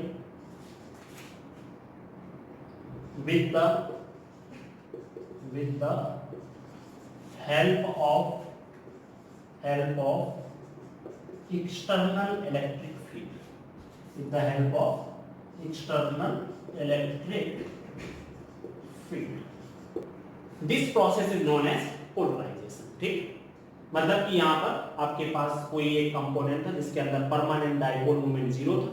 with the help of external electric field, with the help of external electric field, this process is known as polarization। ठीक, मतलब कि यहाँ पर आपके पास कोई एक component था जिसके अंदर परमानेंट डाइपोल मोमेंट जीरो था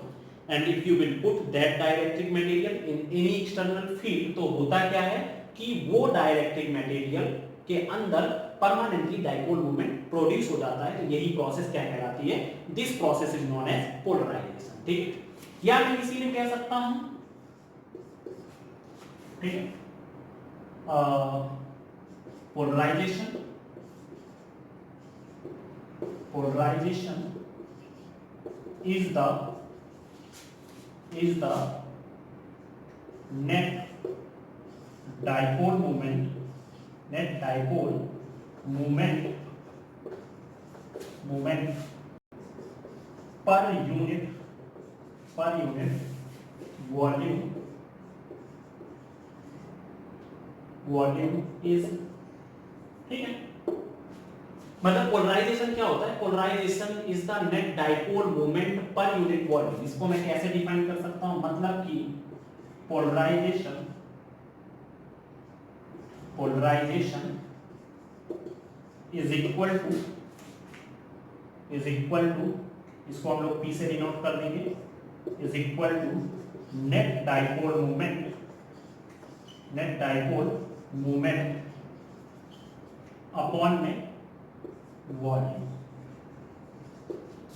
and if you will put that dielectric material in any external field, तो होता क्या है कि वो डाइलेक्ट्रिक मटेरियल के अंदर परमानेंटली डाइपोल मोमेंट प्रोड्यूस हो जाता है। तो यही प्रोसेस क्या कहलाती है, this process is known as polarisation. ठीक है, या मैं इसीलिए कह सकता हूं, ठीक है, polarisation is the net dipole moment per unit volume is। ठीक है, मतलब पोलराइजेशन क्या होता है, polarization is the net dipole moment per unit volume. इसको मैं कैसे डिफाइन कर सकता हूं, मतलब कि पोलराइजेशन इज इक्वल टू, इसको हम लोग P से डिनोट कर देंगे, is equal to net dipole moment upon में वॉल्यूम।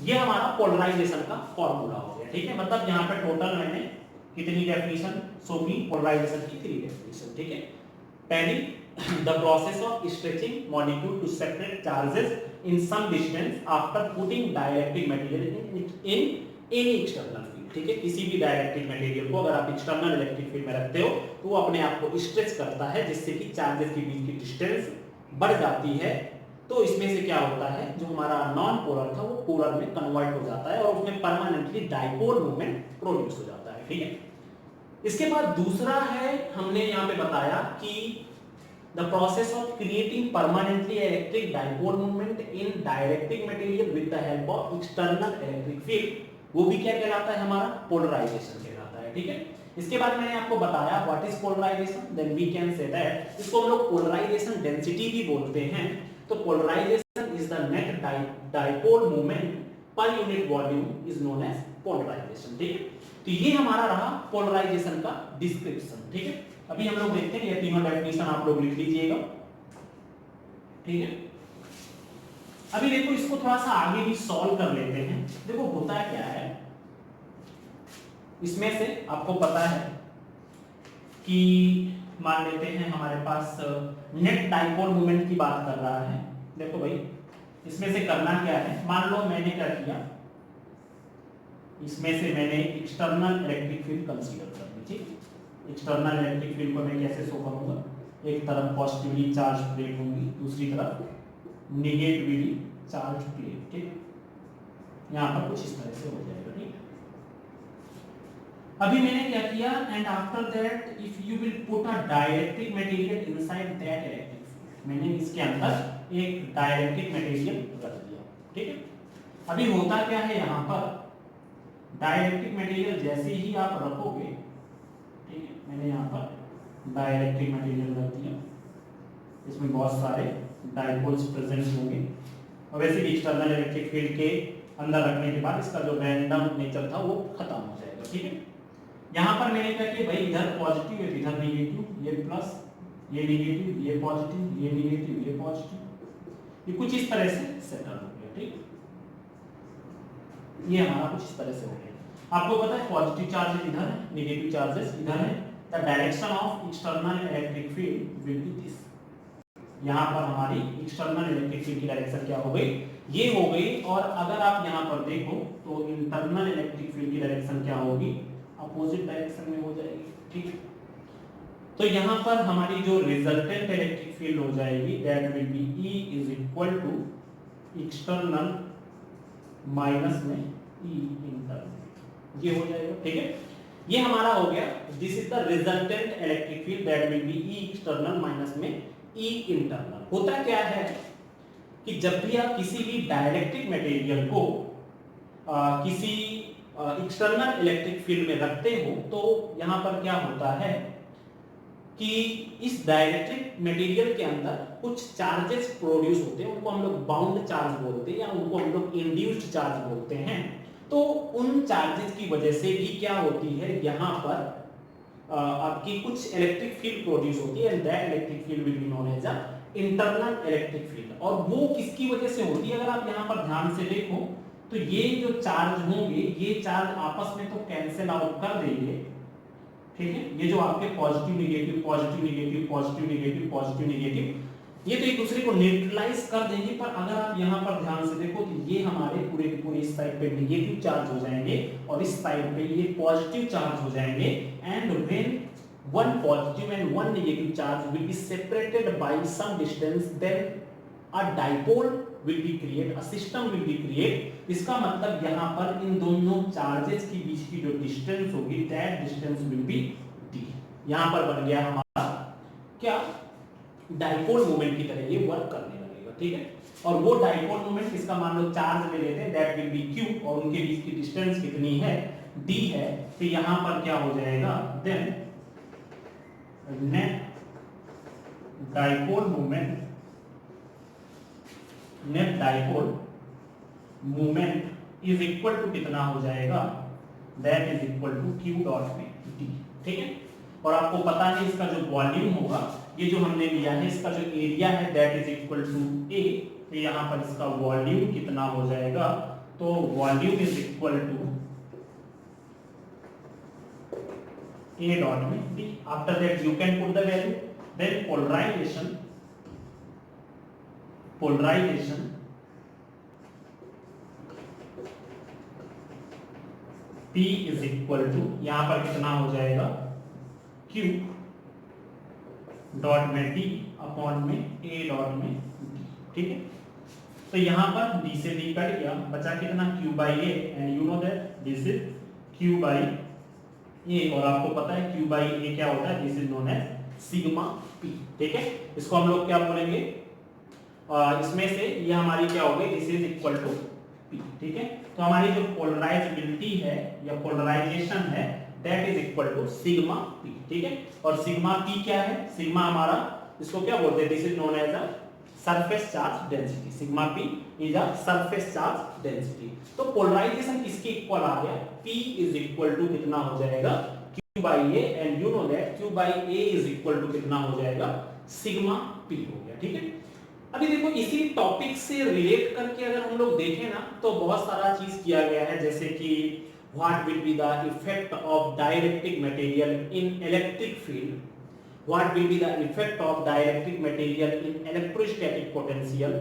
ये हमारा पोलराइजेशन का फॉर्मूला हो गया। ठीक है, मतलब यहाँ पे टोटल मैंने कितनी डेफिनेशन सो भी पोलराइजेशन की 3 डेफिनेशन, ठीक है। पहली, the process of stretching molecule to separate charges in some distance after putting dielectric material in any external field, ठीक है। किसी भी डाइलेक्ट्रिक मटेरियल को अगर आप एक्सटर्नल इलेक्ट्रिक फील्ड में रखते हो तो वो अपने आप को स्ट्रेच करता है, जिससे कि चार्जेस के बीच की डिस्टेंस बढ़ जाती है। तो इसमें से क्या होता है, जो हमारा नॉन पोलर था वो पोलर में कन्वर्ट हो जाता है और उसमें परमानेंटली डाइपोल मूवमेंट प्रोड्यूस हो जाता है, ठीक है। इसके बाद दूसरा है, हमने यहाँ पे बताया कि the process of creating permanently electric dipole movement in dielectric material with the help of external electric field, वो भी क्या कहलाता है, हमारा पोलराइजेशन कहलाता है, ठीक है। इसके बाद मैंने आपको बताया what is polarization, then we can say that इसको हम लोग पोलराइजेशन डेंसिटी भी बोलते हैं। तो polarization is the net dipole movement per unit volume is known as polarisation, ठीक है। तो ये हमारा रहा पोलराइजेशन का डिस्क्रिप्शन, ठीक है। अभी हम लोग देखते हैं, ये तीनों डेफिनेशन आप लोग लिख लीजिएगा, ठीक है। अभी देखो इसको थोड़ा सा आगे भी सॉल्व कर लेते हैं। देखो होता क्या है, इसमें से आपको पता है कि मान लेते हैं हमारे पास नेट डाइपोल मोमेंट की बात कर रहा है। देखो भाई इसमें से करना क्या है, मान लो मैंने क्या किया, इसमें से मैंने एक्सटर्नल इलेक्ट्रिक फील्ड कंसीडर कर ली, ठीक। एक्सटर्नल इलेक्ट्रिक फील्ड को मैं कैसे शो करूंगा, एक तरफ पॉजिटिवली चार्ज प्लेट होंगी, दूसरी तरफ नेगेटिवली चार्ज प्लेट, ठीक। यहाँ पर कुछ इस तरह से हो जाएगा, ठीक। अभी मैंने क्या किया, and after that if you will put a dielectric material inside that electric field, मैंने इसके अंदर एक डाइलेक्ट्रिक मटेरियल रख दिया, ठीक है। अभी होता क्या है, यहाँ पर डाइलेक्ट्रिक मटेरियल जैसे ही आप रखोगे, ठीक है, मैंने यहाँ पर डाइलेक्ट्रिक मटेरियल रख दिया, इसमें बहुत सारे डाइपोल्स प्रेजेंट होंगे और वैसे भी एक्सटर्नल इलेक्ट्रिक फील्ड के अंदर रखने के बाद इसका जो रैंडम नेचर था वो खत्म हो जाएगा, ठीक है। यहाँ पर मैंने क्या किया भाई, इधर पॉजिटिव है इधर नेगेटिव, ये प्लस ये नेगेटिव, ये पॉजिटिव, ये नेगेटिव, ये पॉजिटिव, ये कुछ इस तरह से सेटल हो गया, ठीक। ये हमारा कुछ इस तरह से हो गया। आपको पता है पॉजिटिव चार्जेस इधर है, नेगेटिव चार्जेस इधर है, the direction of external electric field will B this. यहाँ पर हमारी एक्सटर्नल इलेक्ट्रिक फील्ड की डायरेक्शन क्या हो गई, ये हो गई। और अगर आप यहाँ पर देखो तो इंटरनल इलेक्ट्रिक फील्ड की डायरेक्शन क्या होगी, अपोजिट डायरेक्शन में हो जाएगी, ठीक। तो यहाँ पर हमारी जो रिजल्टेंट इलेक्ट्रिक फील्ड हो जाएगी that will be E is equal to external minus में E इंटरनल, ये हो जाएगा, ठीक है। ये हमारा हो गया, this is the resultant electric field that will be E external minus में E इंटरनल। होता क्या है कि जब भी आप किसी भी डाइलेक्ट्रिक मटेरियल को किसी एक्सटर्नल इलेक्ट्रिक फील्ड में रखते हो तो यहाँ पर क्या होता है कि इस डाइलेक्ट्रिक मटेरियल के अंदर कुछ चार्जेस प्रोड्यूस होते हैं, उनको हम लोग बाउंड चार्ज बोलते हैं या उनको हम लोग इंड्यूस्ड चार्ज बोलते हैं। तो उन चार्जेस की वजह से भी क्या होती है, यहाँ पर आपकी कुछ इलेक्ट्रिक फील्ड प्रोड्यूस होती है, and that electric field will be known as a internal electric field. और वो किसकी वजह से होती है, अगर आप यहाँ पर ध्यान से देखो तो ये जो चार्ज होंगे ये चार्ज आपस में तो कैंसिल आउट कर देंगे, ठीक है। ये जो आपके positive negative positive negative positive negative positive negative, ये तो एक दूसरे को न्यूट्रलाइज कर देंगे। पर अगर आप यहाँ पर ध्यान से देखो तो ये हमारे पूरे के पूरे इस साइड पे नेगेटिव चार्ज हो जाएंगे और इस साइड पे ये पॉजिटिव चार्ज हो जाएंगे। And when one positive and one negative charge will be separated by some distance, then a dipole will be created, a system will be created। इसका मतलब यहाँ पर इन दोनों चार्जेस के बीच की जो डिस्टेंस होगी that distance will be d। यहाँ पर बन गया हमारा क्या, डाइपोल मोमेंट की तरह ये वर्क करने लगेगा, ठीक है। और वो डाइपोल मोमेंट इसका मान लो चार्ज ले लेते हैं that will be q, और उनके बीच की डिस्टेंस कितनी है, d है। तो यहाँ पर क्या हो जाएगा, then net dipole moment, net dipole moment is equal to कितना हो जाएगा, that is equal to q dot में d, ठीक है। और आपको पता है इसका जो वॉल्यूम होगा, ये जो हमने लिया है इसका जो एरिया है that is equal to a। तो यहाँ पर इसका वॉल्यूम कितना हो जाएगा, तो volume is equal to A dot में D. After that you can put the value. Then polarization P is equal to, यहां पर कितना हो जाएगा, Q डॉट में D अपॉन में A डॉट में D. ठीक है, तो यहां पर D से D कट गया, बचा कितना, Q by A, and you know that this is Q by A, और आपको पता है Q by A क्या होता है, this is known as sigma P. ठीक है, इसको हम लोग क्या बोलेंगे, इसमें से ये हमारी क्या हो गई, this is equal to P. ठीक है, तो हमारी जो पोलराइजेबिलिटी है या पोलराइजेशन है that is equal to sigma P. ठीक है, और सिग्मा P क्या है, सिग्मा हमारा इसको क्या बोलते हैं, this is known as a surface charge density. Sigma P is a surface charge density. तो पोलराइजेशन किसके इक्वल आ गया, P इज इक्वल टू कितना हो जाएगा, Q by A, and you know that Q by A is equal to कितना हो जाएगा, सिग्मा P हो गया. ठीक है, अभी देखो इसी टॉपिक से रिलेट करके अगर हम लोग देखें ना तो बहुत सारा चीज किया गया है, जैसे कि what will be the effect of dielectric material in electric field, what will be the effect of dielectric material in electrostatic potential,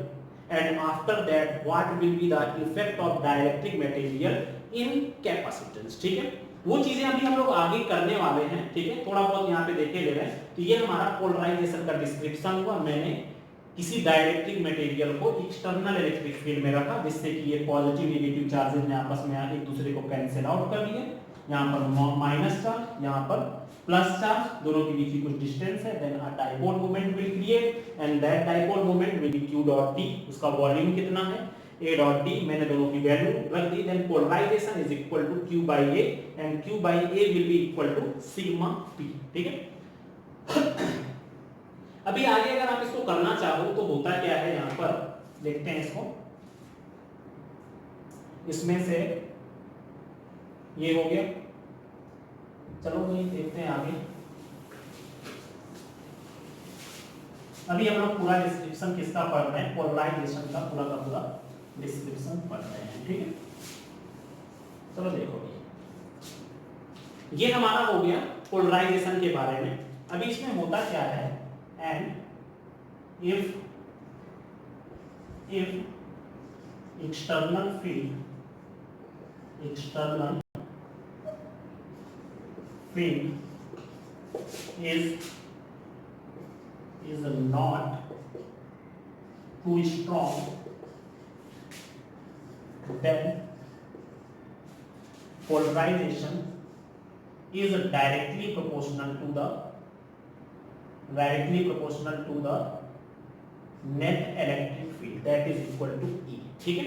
and after that what will be the effect of dielectric material in capacitance. ठीक है, वो चीजें अभी हम लोग आगे करने वाले हैं. ठीक है, थोड़ा बहुत यहाँ पे देखे ले रहे हैं. तो ये हमारा पोलराइजेशन का डिस्क्रिप्शन हुआ. मैंने किसी डाइलेक्ट्रिक मटेरियल को एक्सटर्नल इलेक्ट्रिक फील्ड में रखा जिससे कि ये पॉजिटिव नेगेटिव चार्जेस ने आपस में एक दूसरे को कैंसिल आउट कर दिए. यहाँ पर माइनस चार्ज, यहाँ पर प्लस चार्ज, दोनों के बीच की कुछ डिस्टेंस है. Then a dipole moment will create and that dipole moment will be q dot d. उसका वॉल्यूम कितना है, a डॉट d. मैंने दोनों की वैल्यू रख दी. Then polarisation is equal to q by a and q by a will be equal to sigma p. ठीक है, अभी आगे अगर आप इसको करना चाहो तो होता क्या है, यहां पर देखते हैं इसको. इसमें से ये हो गया, चलो वही देखते हैं आगे. अभी हम लोग पूरा डिस्क्रिप्शन किसका पढ़ रहे हैं, पोलराइजेशन का पूरा डिस्क्रिप्शन पढ़ रहे हैं. ठीक है, चलो देखो ये हमारा हो गया पोलराइजेशन के बारे में. अभी इसमें होता क्या है, and if external field is not too strong, then polarization is directly proportional to the net electric field that is equal to E. ठीक है,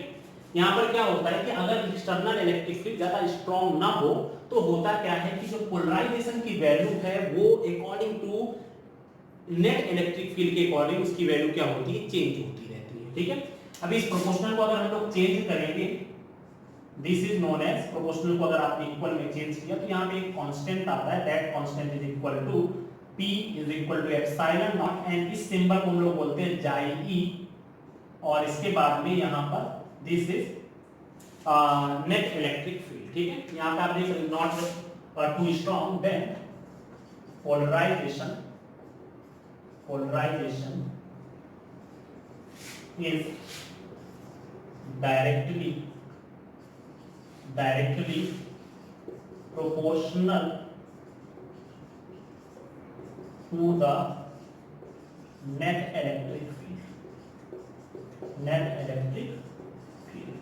यहाँ पर क्या होता है कि अगर एक्सटर्नल इलेक्ट्रिक फील्ड ज्यादा स्ट्रॉन्ग ना हो तो होता क्या है कि जो पोलराइजेशन की वैल्यू है वो according to net electric field के अकॉर्डिंग उसकी वैल्यू क्या होती है, चेंज होती रहती है. ठीक है, अभी इस प्रोपोर्शनल को अगर हम लोग चेंज करेंगे, this is known as proportional को अगर आपने इक्वल में चेंज किया तो यहाँ पे एक कांस्टेंट आता है, that constant is equal to P is equal to epsilon naught, and इस सिंबल को हम लोग बोलते हैं जाई E, और इसके बाद में यहाँ पर this is net electric field. ठीक है, यहाँ पे आप देख सकते not too strong, then polarisation is directly proportional to the net electric field.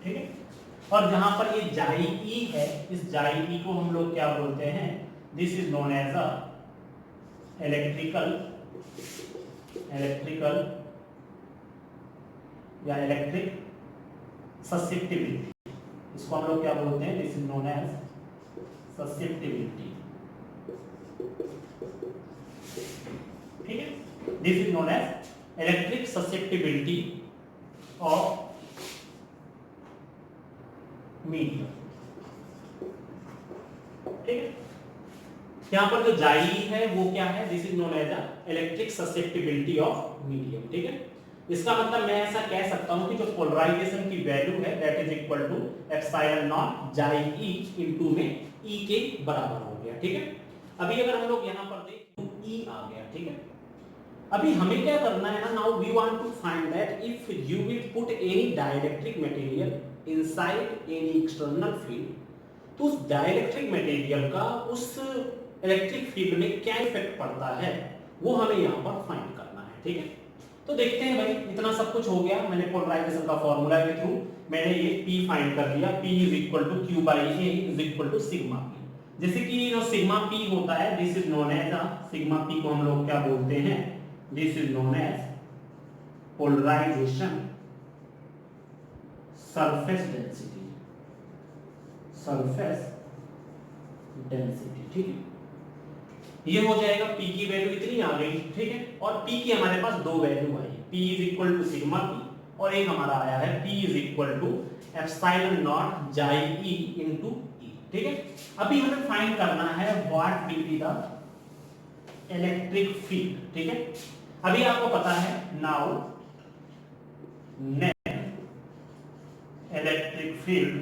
ठीक है, और जहां पर ये जाई E है, इस जाई E को हम लोग क्या बोलते हैं, this is known as a electrical या इलेक्ट्रिक ससेप्टिबिलिटी. इसको हम लोग क्या बोलते हैं, this is known as susceptibility. ठीक है, this is known as electric susceptibility of medium. ठीक है, यहां पर जो जाई है वो क्या है, this is known as a electric susceptibility of medium. ठीक है, इसका मतलब मैं ऐसा कह सकता हूं कि जो पोलराइजेशन की वैल्यू है that is equal to epsilon naught chi E into में E के बराबर हो गया. ठीक है, अभी अगर हम लोग यहाँ पर देखें E आ गया, ठीक है। अभी हमें क्या करना है ना, now we want to find that if you will put any dielectric material inside any external field, तो उस डाइलेक्ट्रिक मटेरियल का उस इलेक्ट्रिक फील्ड में क्या इफेक्ट पड़ता है वो हमें यहाँ पर फाइंड करना है, ठीक है। तो देखते हैं भाई, इतना सब कुछ हो गया, मैंने पोलराइजेशन का फॉर्मूला के थ्रू मैंने ये P फाइंड कर लिया। P is equal to Q by A is equal to sigma P। जैसे कि जो सिग्मा P होता है, this is known as sigma P को हम लोग क्या बोलते हैं, this is known as polarization surface density, surface density, ठीक है। ये हो जाएगा P की वैल्यू इतनी आ गई, ठीक है। और P की हमारे पास दो वैल्यू आई है, P is equal to sigma P और एक हमारा आया है P is equal to epsilon naught chi E into E, ठीक है। अभी हमें फाइंड करना है what will be the electric field, ठीक है। अभी आपको पता है now net electric field,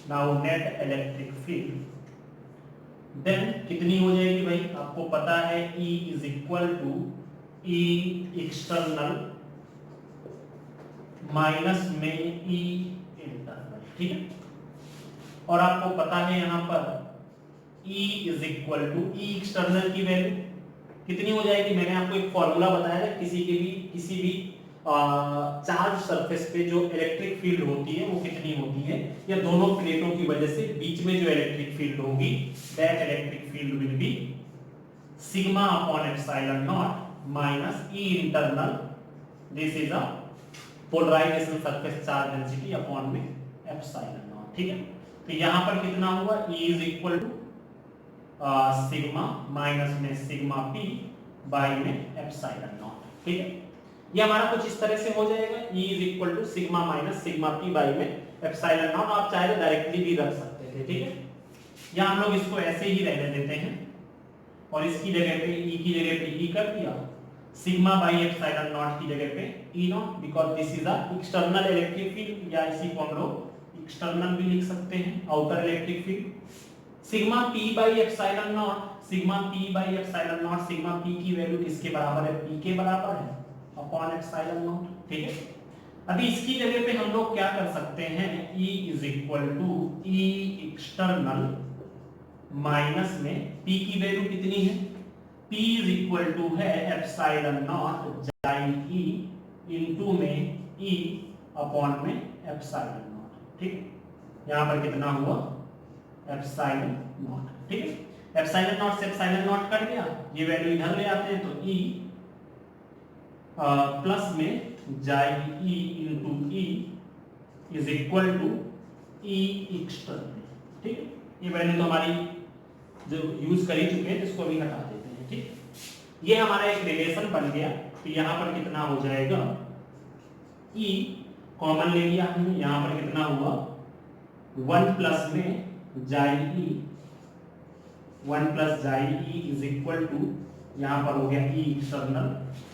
now net electric field then कितनी हो जाएगी भाई, आपको पता है E is equal to E external minus में E इंटरनल, ठीक है। और आपको पता है यहां पर E is equal to E external की वैल्यू कितनी हो जाएगी, मैंने आपको एक फॉर्मूला बताया था, किसी भी चार्ज सरफेस पे जो इलेक्ट्रिक फील्ड होती है वो कितनी होती है, या दोनों प्लेटों की वजह से बीच में जो इलेक्ट्रिक फील्ड होगी, that electric field will be sigma upon epsilon naught minus E internal, this is a polarization surface charge density upon में एप्सिलॉन नॉट, ठीक है। तो यहां पर कितना हुआ, E is equal to sigma minus में सिग्मा P बाई में एप्सिलॉन नॉट, ठीक है। ये हमारा कुछ इस तरह से हो जाएगा, E is equal to sigma minus sigma P by में एप्सिलॉन नॉट। आप चाहे तो डायरेक्टली भी रख सकते थे, ठीक है। या हम लोग इसको ऐसे ही रहने देते हैं और इसकी जगह पे E की जगह पे E कर दिया, सिग्मा बाई एप्सिलॉन नॉट की जगह पे E not, because this is a external electric field, या इसी को हम लोग एक्सटर्नल भी लिख सकते हैं, outer electric field. Sigma P by epsilon not, sigma P by epsilon not, sigma P की वैल्यू किसके बराबर है, P के बराबर है अपॉन एप्सिलॉन नॉट, ठीक है। अभी इसकी जगह पे हम लोग क्या कर सकते हैं, E is equal to E external minus में P की वैल्यू कितनी है, P इज इक्वल टू है epsilon naught chi E into में E अपॉन में एप्सिलॉन नॉट, ठीक है। यहां पर कितना हुआ एप्सिलॉन नॉट, ठीक है। एप्सिलॉन नॉट से एप्सिलॉन नॉट कट गया, ये वैल्यू इधर ले आते हैं तो E प्लस में जाएगी E into E is equal to E external, ठीक है। ये वैल्यू तो हमारी जो यूज कर ही चुके हैं, इसको भी हटा देते हैं, ठीक। ये हमारा एक रिलेशन बन गया, तो यहाँ पर कितना हो जाएगा, E कॉमन ले लिया हमने, यहाँ पर कितना हुआ 1 प्लस में जाएगी E, 1 प्लस जाएगी E इज इक्वल टू यहाँ पर हो गया E एक्सटर्नल,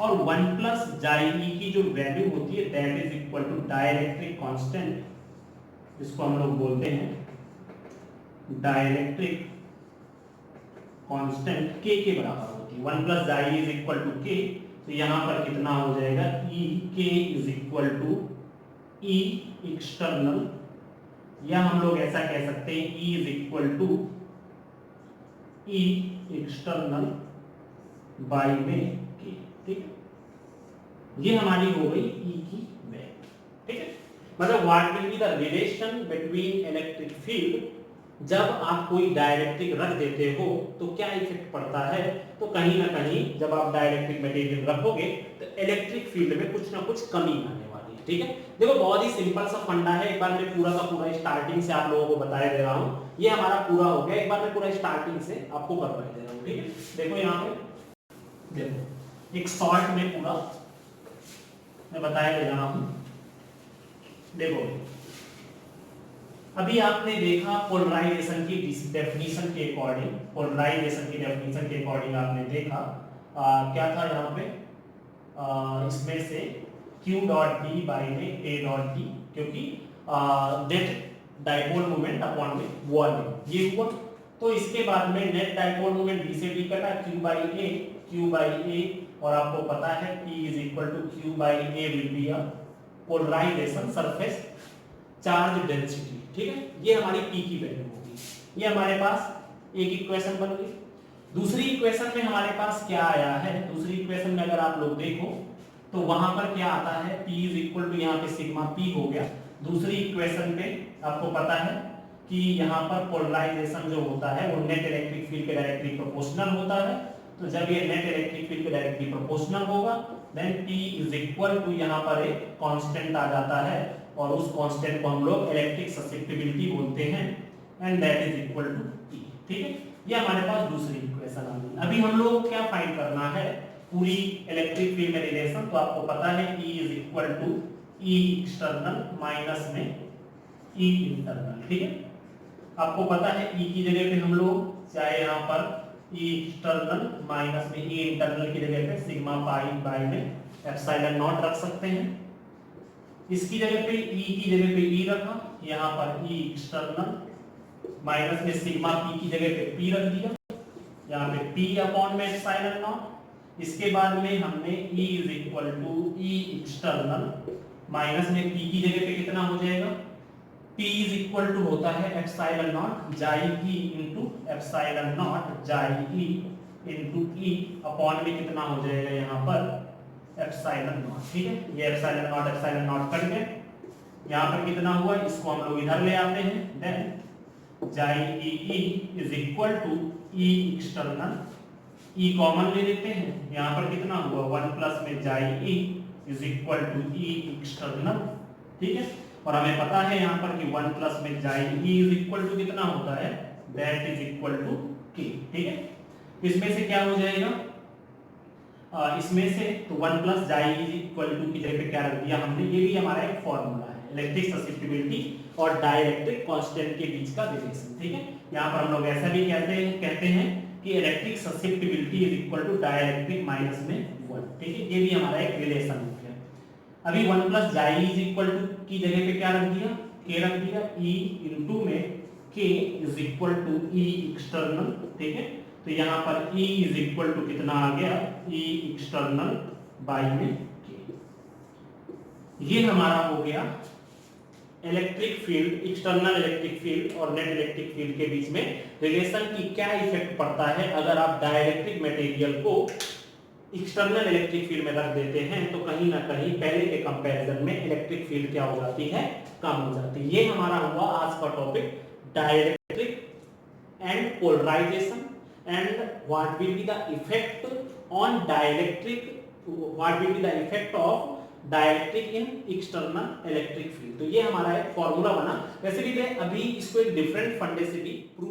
और 1 प्लस जाई E की जो वैल्यू होती है that is equal to dielectric constant, इसको हम लोग बोलते हैं डाइलेक्ट्रिक कांस्टेंट K के बराबर होती है। 1 प्लस जाई इज इक्वल टू K, तो यहाँ पर कितना हो जाएगा E K is equal to E external, या हम लोग ऐसा कह सकते हैं E is equal to E external by में K, ठीक है। ये हमारी हो गई E की वैल्यू, ठीक है। मतलब what will be the relation between electric field, जब आप कोई डाइलेक्ट्रिक रख देते हो तो क्या इफेक्ट पड़ता है, तो कहीं ना कहीं जब आप डाइलेक्ट्रिक मटेरियल रखोगे तो इलेक्ट्रिक फील्ड में कुछ ना कुछ कमी आने वाली है, ठीक है। देखो बहुत ही सिंपल सा फंडा है, एक बार मैं पूरा का पूरा स्टार्टिंग से आप लोगों को बताया दे रहा हूँ। ये हमारा पूरा हो गया, एक बार मैं पूरा स्टार्टिंग से आपको करवाई दे रहा हूँ, ठीक है। देखो यहाँ पे देखो एक शॉर्ट में पूरा मैं बताया दे रहा हूं। देखो अभी आपने देखा पोलराइजेशन की डेफिनेशन के अकॉर्डिंग, पोलराइजेशन की डेफिनेशन के अकॉर्डिंग आपने देखा क्या था यहाँ पे, इसमें से Q डॉट D बाई में A डॉट D, क्योंकि नेट डाइपोल मोमेंट अपॉन में 1 ये हुआ। तो इसके बाद में नेट डाइपोल मोमेंट d से d कटा q by a और आपको पता है P is equal to q by a will be a polarization surface charge density. ठीक है, ये हमारी P की वैल्यू होगी। ये हमारे पास एक इक्वेशन बन गई। दूसरी इक्वेशन में हमारे पास क्या आया है, दूसरी इक्वेशन में अगर आप लोग देखो तो वहां पर क्या आता है, P is equal to यहाँ पे सिग्मा P हो गया। दूसरी इक्वेशन पे आपको पता है कि यहाँ पर पोलराइजेशन जो होता है वो नेट इलेक्ट्रिक फील्ड के डायरेक्टली प्रोपोर्शनल होता है। तो जब ये नेट इलेक्ट्रिक फील्ड के डायरेक्टली प्रोपोर्शनल होगा then P is equal to यहाँ पर एक कांस्टेंट आ जाता है और उस कांस्टेंट को हम लोग इलेक्ट्रिक ससेप्टिबिलिटी बोलते हैं and that is equal to E। ठीक है, ये हमारे पास दूसरी इक्वेशन आ गई। अभी हम लोग क्या फाइंड करना है, पूरी इलेक्ट्रिक फील्ड में रिलेशन। तो आपको पता है E is equal to E external minus में E इंटरनल। ठीक है, आपको पता है E की जगह पे हम लोग चाहे यहाँ पर E एक्सटर्नल माइनस में E इंटरनल की जगह पे सिग्मा पाई बाय में एप्सिलॉन नॉट रख सकते हैं। इसकी जगह पे E की जगह पे E रखा, यहाँ पर E एक्सटर्नल माइनस में सिग्मा P की जगह पे P रख दिया, यहाँ पे P अपॉन में एप्सिलॉन नॉट। इसके बाद में हमने E is equal to E external minus में P की जगह पे कितना हो जाएगा, P इज इक्वल टू होता है epsilon naught chi E into epsilon naught chi E into E upon में कितना हो जाएगा यहाँ पर एप्सिलॉन नॉट। ठीक है, ये एप्सिलॉन नॉट कट गए। यहाँ पर कितना हुआ, इसको हम लोग इधर ले आते हैं then chi E is equal to E external, E common ले लेते हैं, यहाँ पर कितना हुआ 1 प्लस में chi E is equal to E external. ठीक है, और हमें पता है यहाँ पर कि 1 प्लस में chi E is equal to कितना होता है, that is equal to K। ठीक है, इसमें से क्या हो जाएगा, इसमें से तो 1 प्लस जाई इज इक्वल टू की जगह पे क्या रख दिया हमने, ये भी हमारा एक फॉर्मूला है इलेक्ट्रिक ससेप्टिबिलिटी और डाइलेक्ट्रिक कांस्टेंट के बीच का रिलेशन। ठीक है, यहाँ पर हम लोग ऐसा भी कहते हैं कि electric susceptibility is equal to dielectric minus में 1। ठीक है, ये भी हमारा एक रिलेशन हो गया। अभी 1 प्लस जाई इज इक्वल टू की जगह पे क्या रख दिया, K रख दिया, E इनटू में K is equal to E external. ठीक है, तो यहाँ पर E इज इक्वल टू कितना आ गया, E एक्सटर्नल बाय में K। ये हमारा हो गया electric field, external electric field और नेट इलेक्ट्रिक फील्ड के बीच में रिलेशन की क्या इफेक्ट पड़ता है अगर आप डाइलेक्ट्रिक मटेरियल को एक्सटर्नल इलेक्ट्रिक फील्ड में रख देते हैं तो कहीं ना कहीं पहले के कंपैरिजन में इलेक्ट्रिक फील्ड क्या हो जाती है, कम हो जाती है। ये हमारा हुआ आज का topic dielectric and polarization and what will be the effect on dielectric, what will be the effect of dielectric in external electric field. तो ये हमारा एक फॉर्मूला बना। वैसे भी मैं अभी इसको एक डिफरेंट फंडे से भी प्रूव